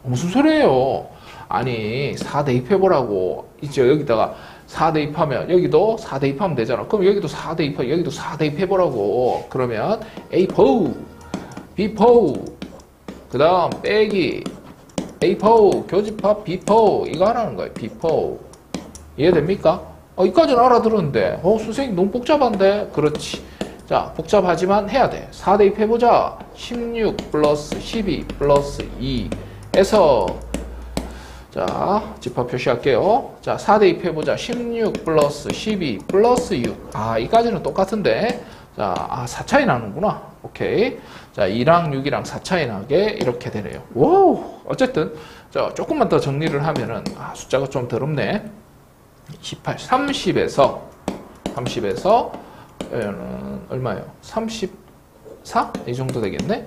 무슨 소리예요? 아니, 4 대입해보라고. 이제 여기다가 4 대입하면, 여기도 4 대입하면 되잖아. 그럼 여기도 4 대입하고, 여기도 4 대입해보라고. 그러면 A4, B4, 그 다음 빼기 A4, 교집합 B4, 이거 하라는 거예요. B4. 이해됩니까? 이까지는 알아들었는데, 선생님 너무 복잡한데? 그렇지. 자, 복잡하지만 해야 돼. 4 대입해보자. 16 플러스 12 플러스 2에서, 자, 집합 표시할게요. 자, 4 대입해보자. 16 플러스 12 플러스 6. 이까지는 똑같은데. 자, 4 차이 나는구나. 오케이. 자, 2랑 6이랑 4 차이 나게 이렇게 되네요. 와우. 어쨌든, 자, 조금만 더 정리를 하면은, 숫자가 좀 더럽네. 28, 30에서, 얼마예요? 34? 이 정도 되겠네?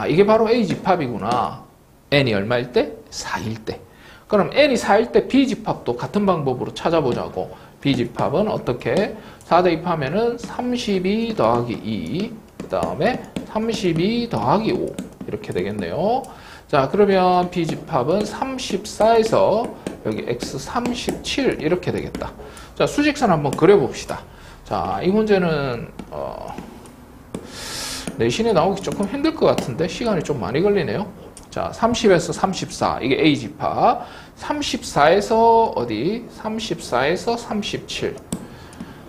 이게 바로 A 집합이구나. n이 얼마일 때? 4일 때. 그럼 n이 4일 때 B 집합도 같은 방법으로 찾아보자고. B 집합은 어떻게? 4 대입하면은 32 더하기 2, 그 다음에 32 더하기 5. 이렇게 되겠네요. 자, 그러면 B 집합은 34에서 여기 x 37 이렇게 되겠다. 자, 수직선 한번 그려봅시다. 자, 이 문제는 내신에 나오기 조금 힘들 것 같은데 시간이 좀 많이 걸리네요. 자, 30에서 34 이게 A 집합. 34에서 어디? 34에서 37.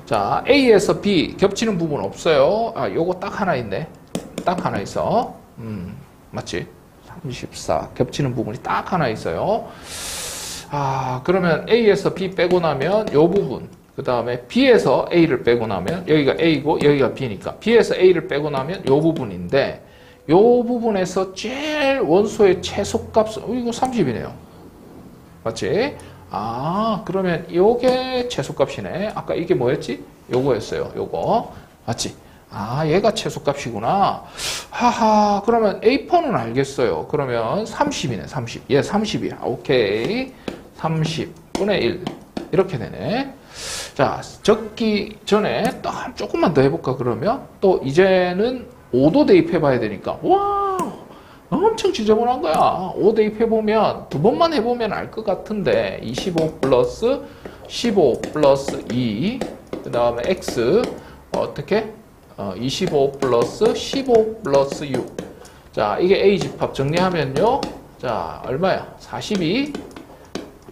자, A에서 B 겹치는 부분 없어요. 요거 딱 하나 있네. 딱 하나 있어. 맞지? 34 겹치는 부분이 딱 하나 있어요. 그러면 A에서 B 빼고 나면 요 부분, 그 다음에 B에서 A를 빼고 나면 여기가 A고 여기가 B니까 B에서 A를 빼고 나면 요 부분인데 요 부분에서 제일 원소의 최소값은 이거 30이네요. 맞지? 그러면 요게 최소값이네. 아까 이게 뭐였지? 요거였어요. 요거. 맞지? 얘가 최소값이구나. 그러면 A4는 알겠어요. 그러면 30이네, 30. 얘 30이야. 오케이. 30분의 1. 이렇게 되네. 자, 적기 전에 또 조금만 더 해볼까, 그러면? 또 이제는 5도 대입해봐야 되니까. 와! 엄청 지저분한 거야. 5 대입해보면, 두 번만 해보면 알 것 같은데, 25 플러스 15 플러스 2, 그 다음에 x, 어떻게? 25 플러스 15 플러스 6. 자, 이게 A 집합 정리하면요. 자, 얼마야? 42.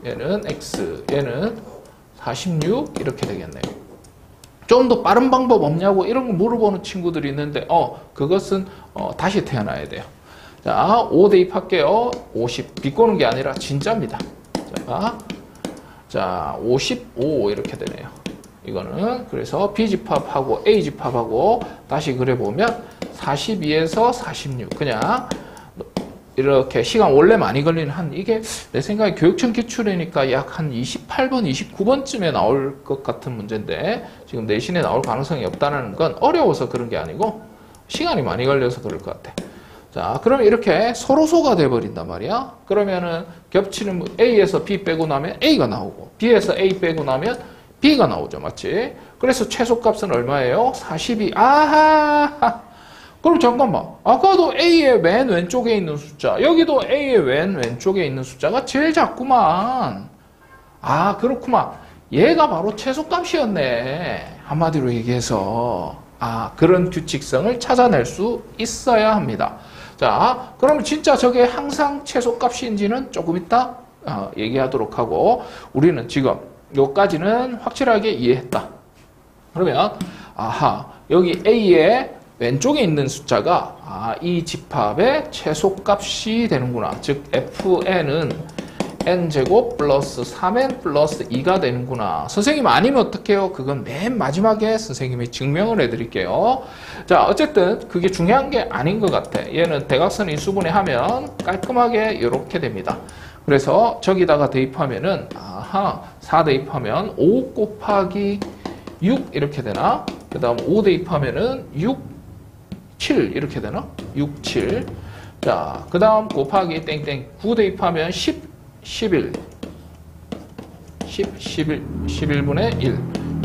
얘는 x, 얘는 46. 이렇게 되겠네요. 좀 더 빠른 방법 없냐고 이런 거 물어보는 친구들이 있는데, 그것은 다시 태어나야 돼요. 자, 5 대입할게요. 50. 비꼬는 게 아니라 진짜입니다. 자, 55 이렇게 되네요. 이거는 그래서 B 집합하고 A 집합하고 다시 그려보면 42에서 46 그냥 이렇게 시간 원래 많이 걸리는 이게 내 생각에 교육청 기출이니까 약 한 28번, 29번쯤에 나올 것 같은 문제인데 지금 내신에 나올 가능성이 없다는 건 어려워서 그런 게 아니고 시간이 많이 걸려서 그럴 것 같아. 자, 그러면 이렇게 서로소가 돼버린단 말이야. 그러면은 겹치는 A에서 B 빼고 나면 A가 나오고 B에서 A 빼고 나면 B가 나오죠. 맞지? 그래서 최소값은 얼마예요? 42. 그럼 잠깐만. 아까도 A의 맨 왼쪽에 있는 숫자, 여기도 A의 맨 왼쪽에 있는 숫자가 제일 작구만. 그렇구만. 얘가 바로 최소값이었네. 한마디로 얘기해서. 그런 규칙성을 찾아낼 수 있어야 합니다. 자, 그럼 진짜 저게 항상 최소값인지는 조금 이따 얘기하도록 하고, 우리는 지금 요까지는 확실하게 이해했다. 그러면 여기 A의 왼쪽에 있는 숫자가 이 집합의 최소값이 되는구나. 즉 fn은 n제곱 플러스 3n 플러스 2가 되는구나. 선생님 아니면 어떡해요? 그건 맨 마지막에 선생님이 증명을 해드릴게요. 자, 어쨌든 그게 중요한 게 아닌 것 같아. 얘는 대각선 인수분해 하면 깔끔하게 이렇게 됩니다. 그래서 저기다가 대입하면은 4 대입하면 5 곱하기 6 이렇게 되나? 그 다음 5 대입하면은 6, 7 이렇게 되나? 6, 7. 자, 그 다음 곱하기 땡땡 9 대입하면 10, 11. 10, 11분의 1.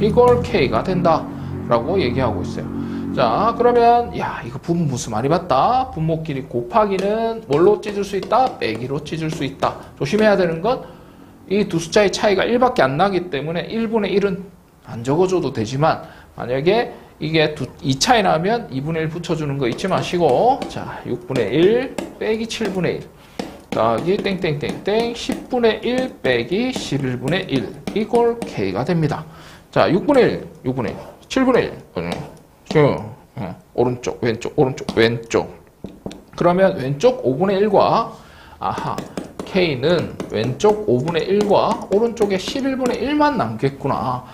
이걸 K가 된다. 라고 얘기하고 있어요. 자, 그러면 이거 분모수 많이 봤다. 분모끼리 곱하기는 뭘로 찢을 수 있다? 빼기로 찢을 수 있다. 조심해야 되는 건 이 두 숫자의 차이가 1밖에 안 나기 때문에 1분의 1은 안 적어줘도 되지만 만약에 이게 2 차이 나면 2분의 1 붙여주는 거 잊지 마시고, 자, 6분의 1 빼기 7분의 1 더하기 땡땡땡땡 10분의 1 빼기 11분의 1 이걸 K가 됩니다. 자, 6분의 1, 6분의 1, 7분의 1. 오른쪽, 왼쪽, 오른쪽, 왼쪽. 그러면 왼쪽 5분의 1과, 아하, K는 왼쪽 5분의 1과 오른쪽에 11분의 1만 남겠구나.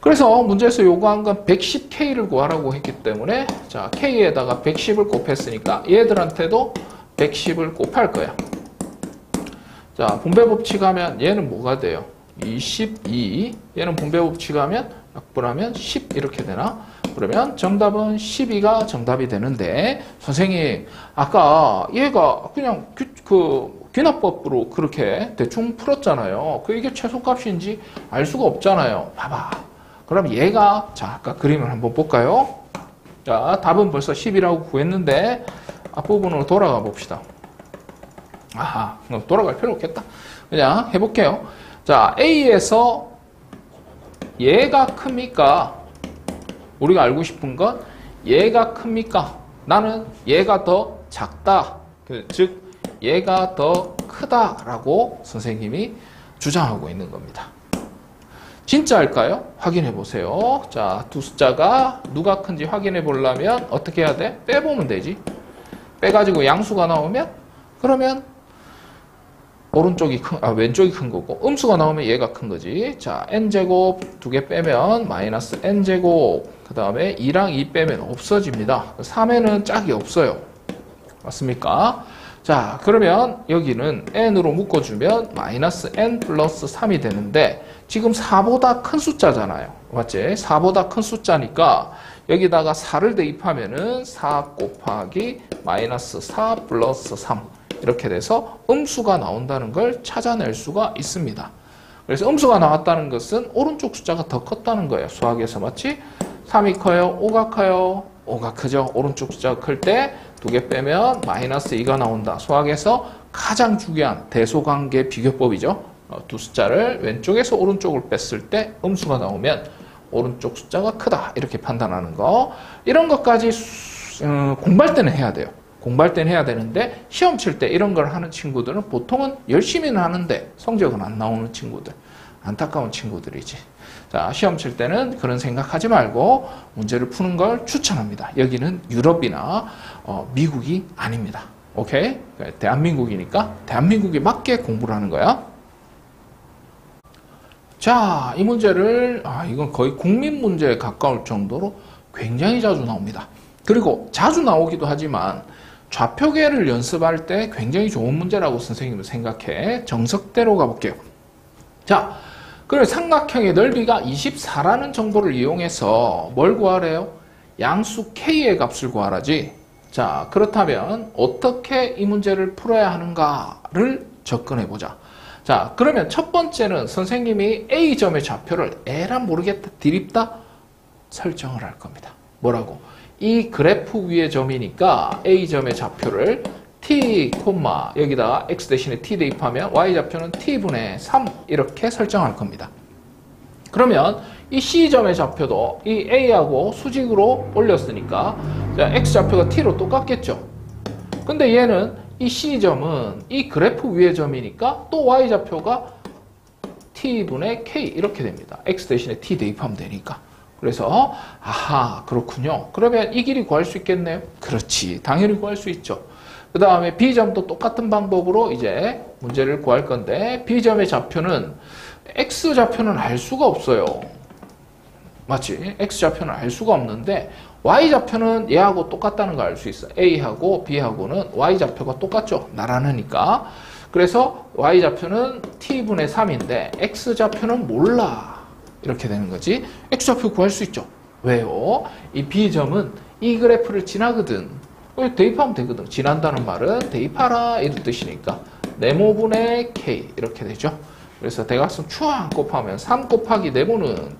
그래서 문제에서 요구한 건 110K를 구하라고 했기 때문에, 자, K에다가 110을 곱했으니까 얘들한테도 110을 곱할 거야. 자, 분배 법칙하면 얘는 뭐가 돼요? 22. 얘는 분배 법칙하면 약분하면 10 이렇게 되나? 그러면 정답은 12가 정답이 되는데, 선생님 아까 얘가 그냥 귀납법으로 그렇게 대충 풀었잖아요. 이게 최소값인지 알 수가 없잖아요. 봐봐. 그럼 얘가, 자, 아까 그림을 한번 볼까요? 자, 답은 벌써 10이라고 구했는데 앞부분으로 돌아가 봅시다. 아하, 돌아갈 필요 없겠다. 그냥 해볼게요. 자, A에서 얘가 큽니까? 우리가 알고 싶은 건 얘가 큽니까? 나는 얘가 더 작다. 즉 얘가 더 크다라고 선생님이 주장하고 있는 겁니다. 진짜일까요? 확인해 보세요. 자, 두 숫자가 누가 큰지 확인해 보려면 어떻게 해야 돼? 빼보면 되지. 빼가지고 양수가 나오면, 그러면 왼쪽이 큰 거고, 음수가 나오면 얘가 큰 거지. 자, n제곱 2개 빼면 마이너스 n제곱, 그 다음에 2랑 2 빼면 없어집니다. 3에는 짝이 없어요. 맞습니까? 자, 그러면 여기는 n으로 묶어주면 마이너스 n 플러스 3이 되는데, 지금 4보다 큰 숫자잖아요. 맞지? 4보다 큰 숫자니까 여기다가 4를 대입하면은 4 곱하기 마이너스 4 플러스 3 이렇게 돼서 음수가 나온다는 걸 찾아낼 수가 있습니다. 그래서 음수가 나왔다는 것은 오른쪽 숫자가 더 컸다는 거예요. 수학에서. 맞지? 3이 커요? 5가 커요? 5가 크죠. 오른쪽 숫자가 클 때 2개 빼면 마이너스 2가 나온다. 수학에서 가장 중요한 대소관계 비교법이죠. 두 숫자를 왼쪽에서 오른쪽을 뺐을 때 음수가 나오면 오른쪽 숫자가 크다. 이렇게 판단하는 거. 이런 것까지 공부할 때는 해야 돼요. 공부할 때는 해야 되는데 시험 칠 때 이런 걸 하는 친구들은 보통은 열심히는 하는데 성적은 안 나오는 친구들. 안타까운 친구들이지. 자, 시험 칠 때는 그런 생각하지 말고 문제를 푸는 걸 추천합니다. 여기는 유럽이나 미국이 아닙니다. 오케이? 대한민국이니까 대한민국에 맞게 공부를 하는 거야. 자, 이 문제를, 이건 거의 국민 문제에 가까울 정도로 굉장히 자주 나옵니다. 그리고 자주 나오기도 하지만 좌표계를 연습할 때 굉장히 좋은 문제라고 선생님은 생각해. 정석대로 가볼게요. 자, 그럼 삼각형의 넓이가 24라는 정보를 이용해서 뭘 구하래요? 양수 K의 값을 구하라지. 자, 그렇다면 어떻게 이 문제를 풀어야 하는가를 접근해보자. 자, 그러면 첫 번째는 선생님이 A점의 좌표를 에라 모르겠다, 드립다 설정을 할 겁니다. 뭐라고? 이 그래프 위의 점이니까 A점의 좌표를 t, 여기다가 x 대신에 t 대입하면 y좌표는 t분의 3 이렇게 설정할 겁니다. 그러면 이 C점의 좌표도 이 A하고 수직으로 올렸으니까 x좌표가 t로 똑같겠죠. 근데 얘는 이 C점은 이 그래프 위의 점이니까 또 y좌표가 t분의 k 이렇게 됩니다. x 대신에 t 대입하면 되니까. 그래서 아하, 그렇군요. 그러면 이 길이 구할 수 있겠네요. 그렇지, 당연히 구할 수 있죠. 그 다음에 B점도 똑같은 방법으로 이제 문제를 구할 건데, B점의 좌표는 X좌표는 알 수가 없어요. 맞지? X좌표는 알 수가 없는데 Y좌표는 얘하고 똑같다는 걸 알 수 있어. A하고 B하고는 Y좌표가 똑같죠. 나란하니까. 그래서 Y좌표는 T분의 3인데 X좌표는 몰라. 이렇게 되는 거지. X좌표 구할 수 있죠. 왜요? 이 B점은 이 그래프를 지나거든. 대입하면 되거든. 지난다는 말은 대입하라 이런 뜻이니까 네모분의 K 이렇게 되죠. 그래서 대각선 추앙 곱하면 3 곱하기 네모는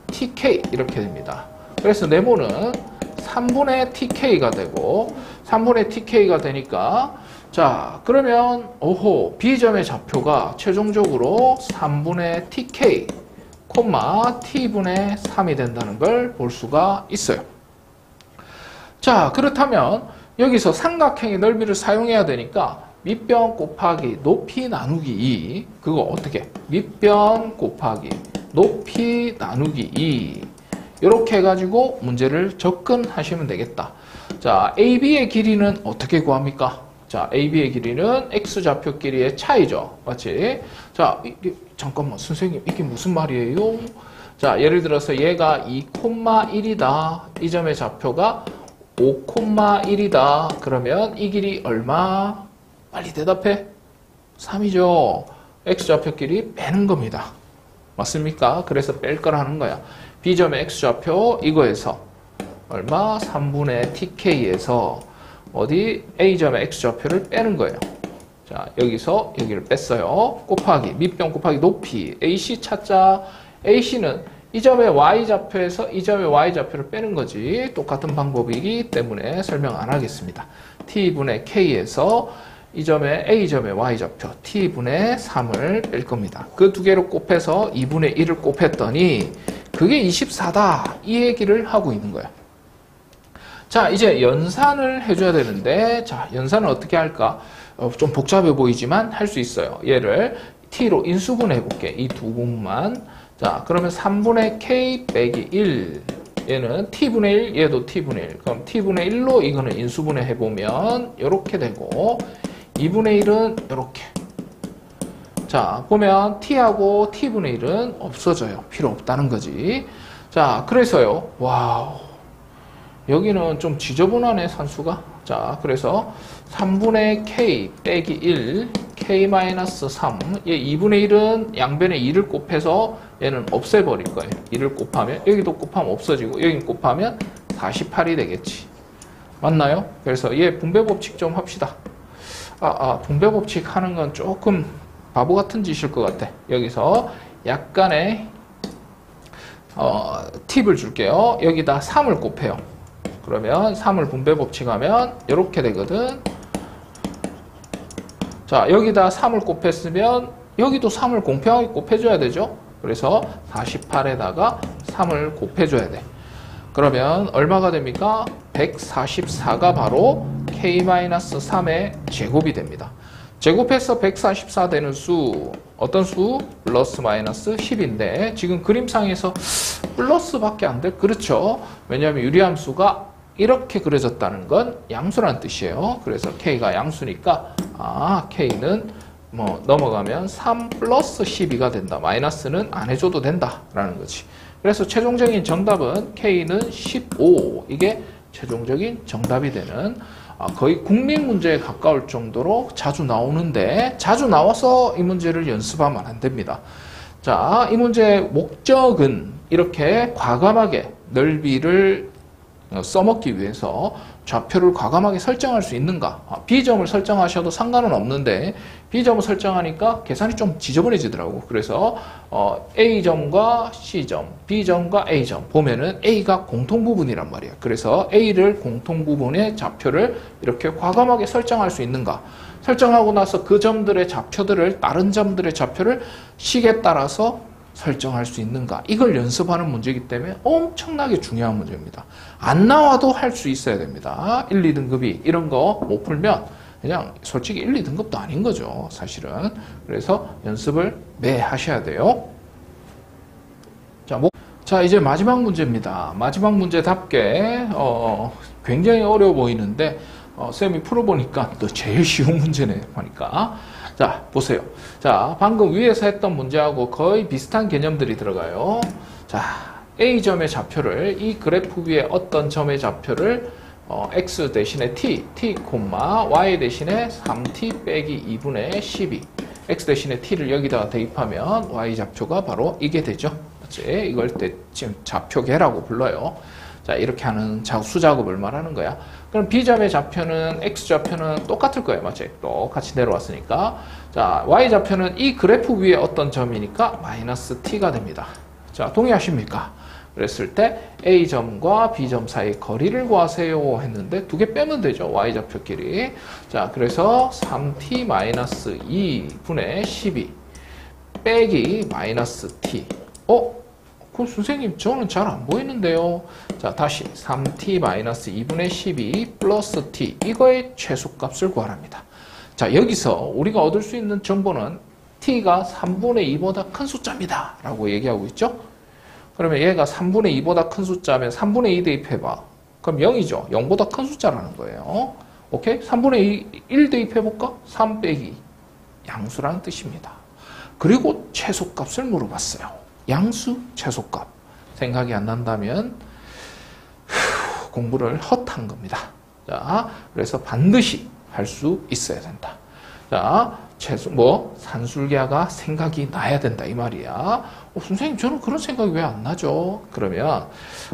TK 이렇게 됩니다. 그래서 네모는 3분의 TK가 되고 3분의 TK가 되니까 자, 그러면 오호, B점의 좌표가 최종적으로 3분의 TK, T분의 3이 된다는 걸 볼 수가 있어요. 자, 그렇다면 여기서 삼각형의 넓이를 사용해야 되니까 밑변 곱하기 높이 나누기 2, 그거 어떻게? 밑변 곱하기 높이 나누기 2 이렇게 해가지고 문제를 접근하시면 되겠다. 자, AB의 길이는 어떻게 구합니까? 자, AB의 길이는 X좌표 길이의 차이죠. 맞지? 자, 잠깐만, 선생님, 이게 무슨 말이에요? 자, 예를 들어서 얘가 2,1이다. 이 점의 좌표가 5,1이다. 그러면 이 길이 얼마? 빨리 대답해. 3이죠. X좌표 길이 빼는 겁니다. 맞습니까? 그래서 뺄 거라는 거야. B점의 X좌표 이거에서 얼마? 3분의 TK에서 어디? A점의 X좌표를 빼는 거예요. 자, 여기서 여기를 뺐어요. 곱하기, 밑변 곱하기 높이. AC 찾자. AC는 이 점의 Y좌표에서 이 점의 Y좌표를 빼는 거지. 똑같은 방법이기 때문에 설명 안 하겠습니다. T분의 K에서 이 점의 A점의 Y좌표 T분의 3을 뺄 겁니다. 그 두 개를 곱해서 2분의 1을 곱했더니 그게 24다. 이 얘기를 하고 있는 거야. 자, 이제 연산을 해줘야 되는데, 자, 연산을 어떻게 할까? 좀 복잡해 보이지만 할 수 있어요. 얘를 T로 인수분해 해볼게. 이 두 부분만. 자, 그러면 3분의 K 빼기 1. 얘는 T분의 1, 얘도 T분의 1. 그럼 T분의 1로 이거는 인수분해 해보면 이렇게 되고, 2분의 1은 이렇게. 자, 보면 T하고 T분의 1은 없어져요. 필요 없다는 거지. 자, 그래서요. 와우. 여기는 좀 지저분하네, 산수가. 자, 그래서 3분의 K 빼기 1, K-3. 얘 2분의 1은 양변에 2를 곱해서 얘는 없애버릴 거예요. 2를 곱하면, 여기도 곱하면 없어지고, 여기 곱하면 48이 되겠지. 맞나요? 그래서 얘 분배법칙 좀 합시다. 분배법칙 하는 건 조금 바보 같은 짓일 것 같아. 여기서 약간의 팁을 줄게요. 여기다 3을 곱해요. 그러면 3을 분배법칙 하면 이렇게 되거든. 자, 여기다 3을 곱했으면 여기도 3을 공평하게 곱해줘야 되죠. 그래서 48에다가 3을 곱해줘야 돼. 그러면 얼마가 됩니까? 144가 바로 K-3의 제곱이 됩니다. 제곱해서 144 되는 수, 어떤 수? 플러스 마이너스 10인데 지금 그림상에서 플러스밖에 안 돼. 그렇죠. 왜냐하면 유리함수가 이렇게 그려졌다는 건 양수라는 뜻이에요. 그래서 K가 양수니까 K는 뭐 넘어가면 3 플러스 12가 된다. 마이너스는 안 해줘도 된다라는 거지. 그래서 최종적인 정답은 K는 15. 이게 최종적인 정답이 되는 거의 국민 문제에 가까울 정도로 자주 나오는데 자주 나와서 이 문제를 연습하면 안 됩니다. 자, 이 문제의 목적은 이렇게 과감하게 넓이를 써먹기 위해서 좌표를 과감하게 설정할 수 있는가? B점을 설정하셔도 상관은 없는데 B점을 설정하니까 계산이 좀 지저분해지더라고. 그래서 A점과 C점, B점과 A점 보면은 A가 공통부분이란 말이야. 그래서 A를 공통부분의 좌표를 이렇게 과감하게 설정할 수 있는가? 설정하고 나서 그 점들의 좌표들을 다른 점들의 좌표를 식에 따라서 설정할 수 있는가? 이걸 연습하는 문제이기 때문에 엄청나게 중요한 문제입니다. 안 나와도 할 수 있어야 됩니다. 1, 2등급이 이런 거 못 풀면 그냥 솔직히 1, 2등급도 아닌 거죠. 사실은. 그래서 연습을 매 하셔야 돼요. 자, 이제 마지막 문제입니다. 마지막 문제답게 굉장히 어려워 보이는데 쌤이 풀어보니까 또 제일 쉬운 문제네 하니까. 자, 보세요. 자, 방금 위에서 했던 문제하고 거의 비슷한 개념들이 들어가요. 자, A점의 좌표를 이 그래프 위에 어떤 점의 좌표를 X 대신에 T, Y 대신에 3T 빼기 2분의 12 X 대신에 T를 여기다가 대입하면 Y 좌표가 바로 이게 되죠. 그치? 이걸 지금 좌표계라고 불러요. 자, 이렇게 하는 수작업을 말하는 거야. 그럼 B점의 좌표는, X좌표는 똑같을 거예요. 맞지? 똑같이 내려왔으니까. 자, Y좌표는 이 그래프 위에 어떤 점이니까 마이너스 T가 됩니다. 자, 동의하십니까? 그랬을 때 A점과 B점 사이 거리를 구하세요 했는데 두 개 빼면 되죠. Y좌표끼리. 자, 그래서 3T 마이너스 2분의 12 빼기 마이너스 T. 그럼 선생님 저는 잘 안 보이는데요. 자, 다시 3t-2분의 12 플러스 t 이거의 최소값을 구하랍니다. 자, 여기서 우리가 얻을 수 있는 정보는 t가 3분의 2보다 큰 숫자입니다. 라고 얘기하고 있죠. 그러면 얘가 3분의 2보다 큰 숫자면 3분의 2 대입해봐. 그럼 0이죠. 0보다 큰 숫자라는 거예요. 오케이? 3분의 1 대입해볼까? 3 빼기 양수라는 뜻입니다. 그리고 최소값을 물어봤어요. 양수, 최소값. 생각이 안 난다면 공부를 헛한 겁니다. 자, 그래서 반드시 할 수 있어야 된다. 자, 산술계화가 생각이 나야 된다 이 말이야. 선생님 저는 그런 생각이 왜 안 나죠? 그러면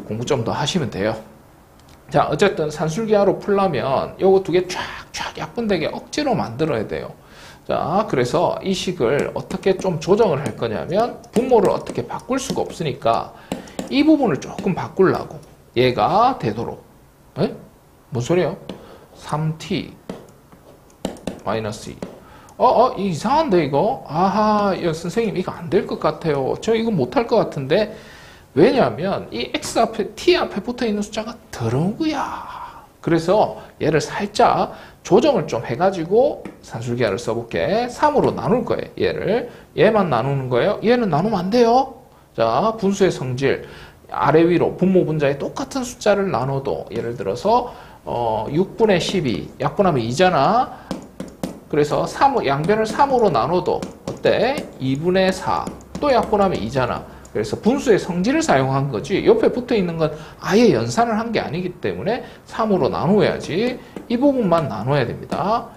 공부 좀 더 하시면 돼요. 자, 어쨌든 산술계화로 풀려면 요거 두 개 쫙쫙 약분되게 억지로 만들어야 돼요. 자, 그래서 이 식을 어떻게 좀 조정을 할 거냐면 분모를 어떻게 바꿀 수가 없으니까 이 부분을 조금 바꾸려고 얘가 되도록 뭔 소리예요? 3t 마이너스 2 이상한데 이거? 아하, 선생님 이거 안 될 것 같아요. 저 이거 못할 것 같은데 왜냐하면 이 x 앞에 t 앞에 붙어있는 숫자가 더러운 거야. 그래서 얘를 살짝 조정을 좀 해가지고 산술계화를 써볼게. 3으로 나눌 거예요. 얘만 나누는 거예요. 얘는 나누면 안 돼요. 자, 분수의 성질 아래 위로 분모 분자에 똑같은 숫자를 나눠도 예를 들어서 6분의 12 약분하면 2잖아. 그래서 양변을 3으로 나눠도 어때? 2분의 4 또 약분하면 2잖아. 그래서 분수의 성질을 사용한 거지 옆에 붙어 있는 건 아예 연산을 한 게 아니기 때문에 3으로 나누어야지. 이 부분만 나눠야 됩니다.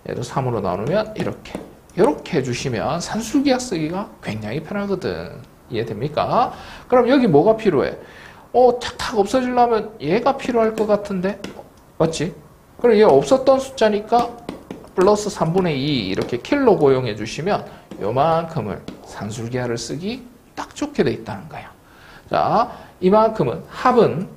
얘도 3으로 나누면 이렇게 해주시면 산술계화 쓰기가 굉장히 편하거든. 이해됩니까? 그럼 여기 뭐가 필요해? 탁탁 없어지려면 얘가 필요할 것 같은데 맞지? 그럼 얘 없었던 숫자니까 플러스 3분의 2 이렇게 킬로 고용해 주시면 요만큼을 산술계화를 쓰기 딱 좋게 돼 있다는 거야. 자, 이만큼은 합은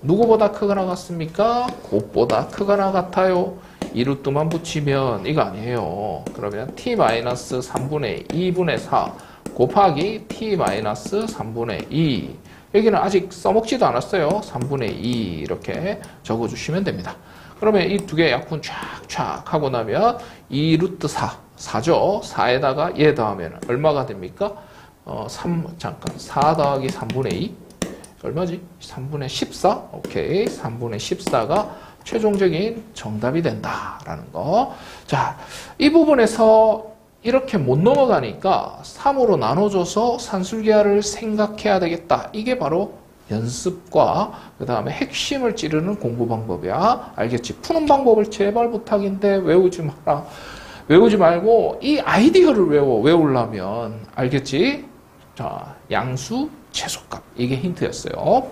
누구보다 크거나 같습니까? 곱보다 크거나 같아요. 이 루트만 붙이면 이거 아니에요. 그러면 t-3분의 2분의 4 곱하기 t-3분의 2 여기는 아직 써먹지도 않았어요. 3분의 2 이렇게 적어주시면 됩니다. 그러면 이 두 개 약분 쫙쫙 하고 나면 2 루트 4죠. 4에다가 얘 더하면 얼마가 됩니까? 4 더하기 3분의 2 얼마지? 3분의 14? 오케이. 3분의 14가 최종적인 정답이 된다라는 거. 자, 이 부분에서 이렇게 못 넘어가니까 3으로 나눠줘서 산술계화를 생각해야 되겠다. 이게 바로 연습과 그 다음에 핵심을 찌르는 공부 방법이야. 알겠지? 푸는 방법을 제발 부탁인데 외우지 마라. 외우지 말고 이 아이디어를 외우려면 알겠지? 자, 양수, 최소값. 이게 힌트였어요.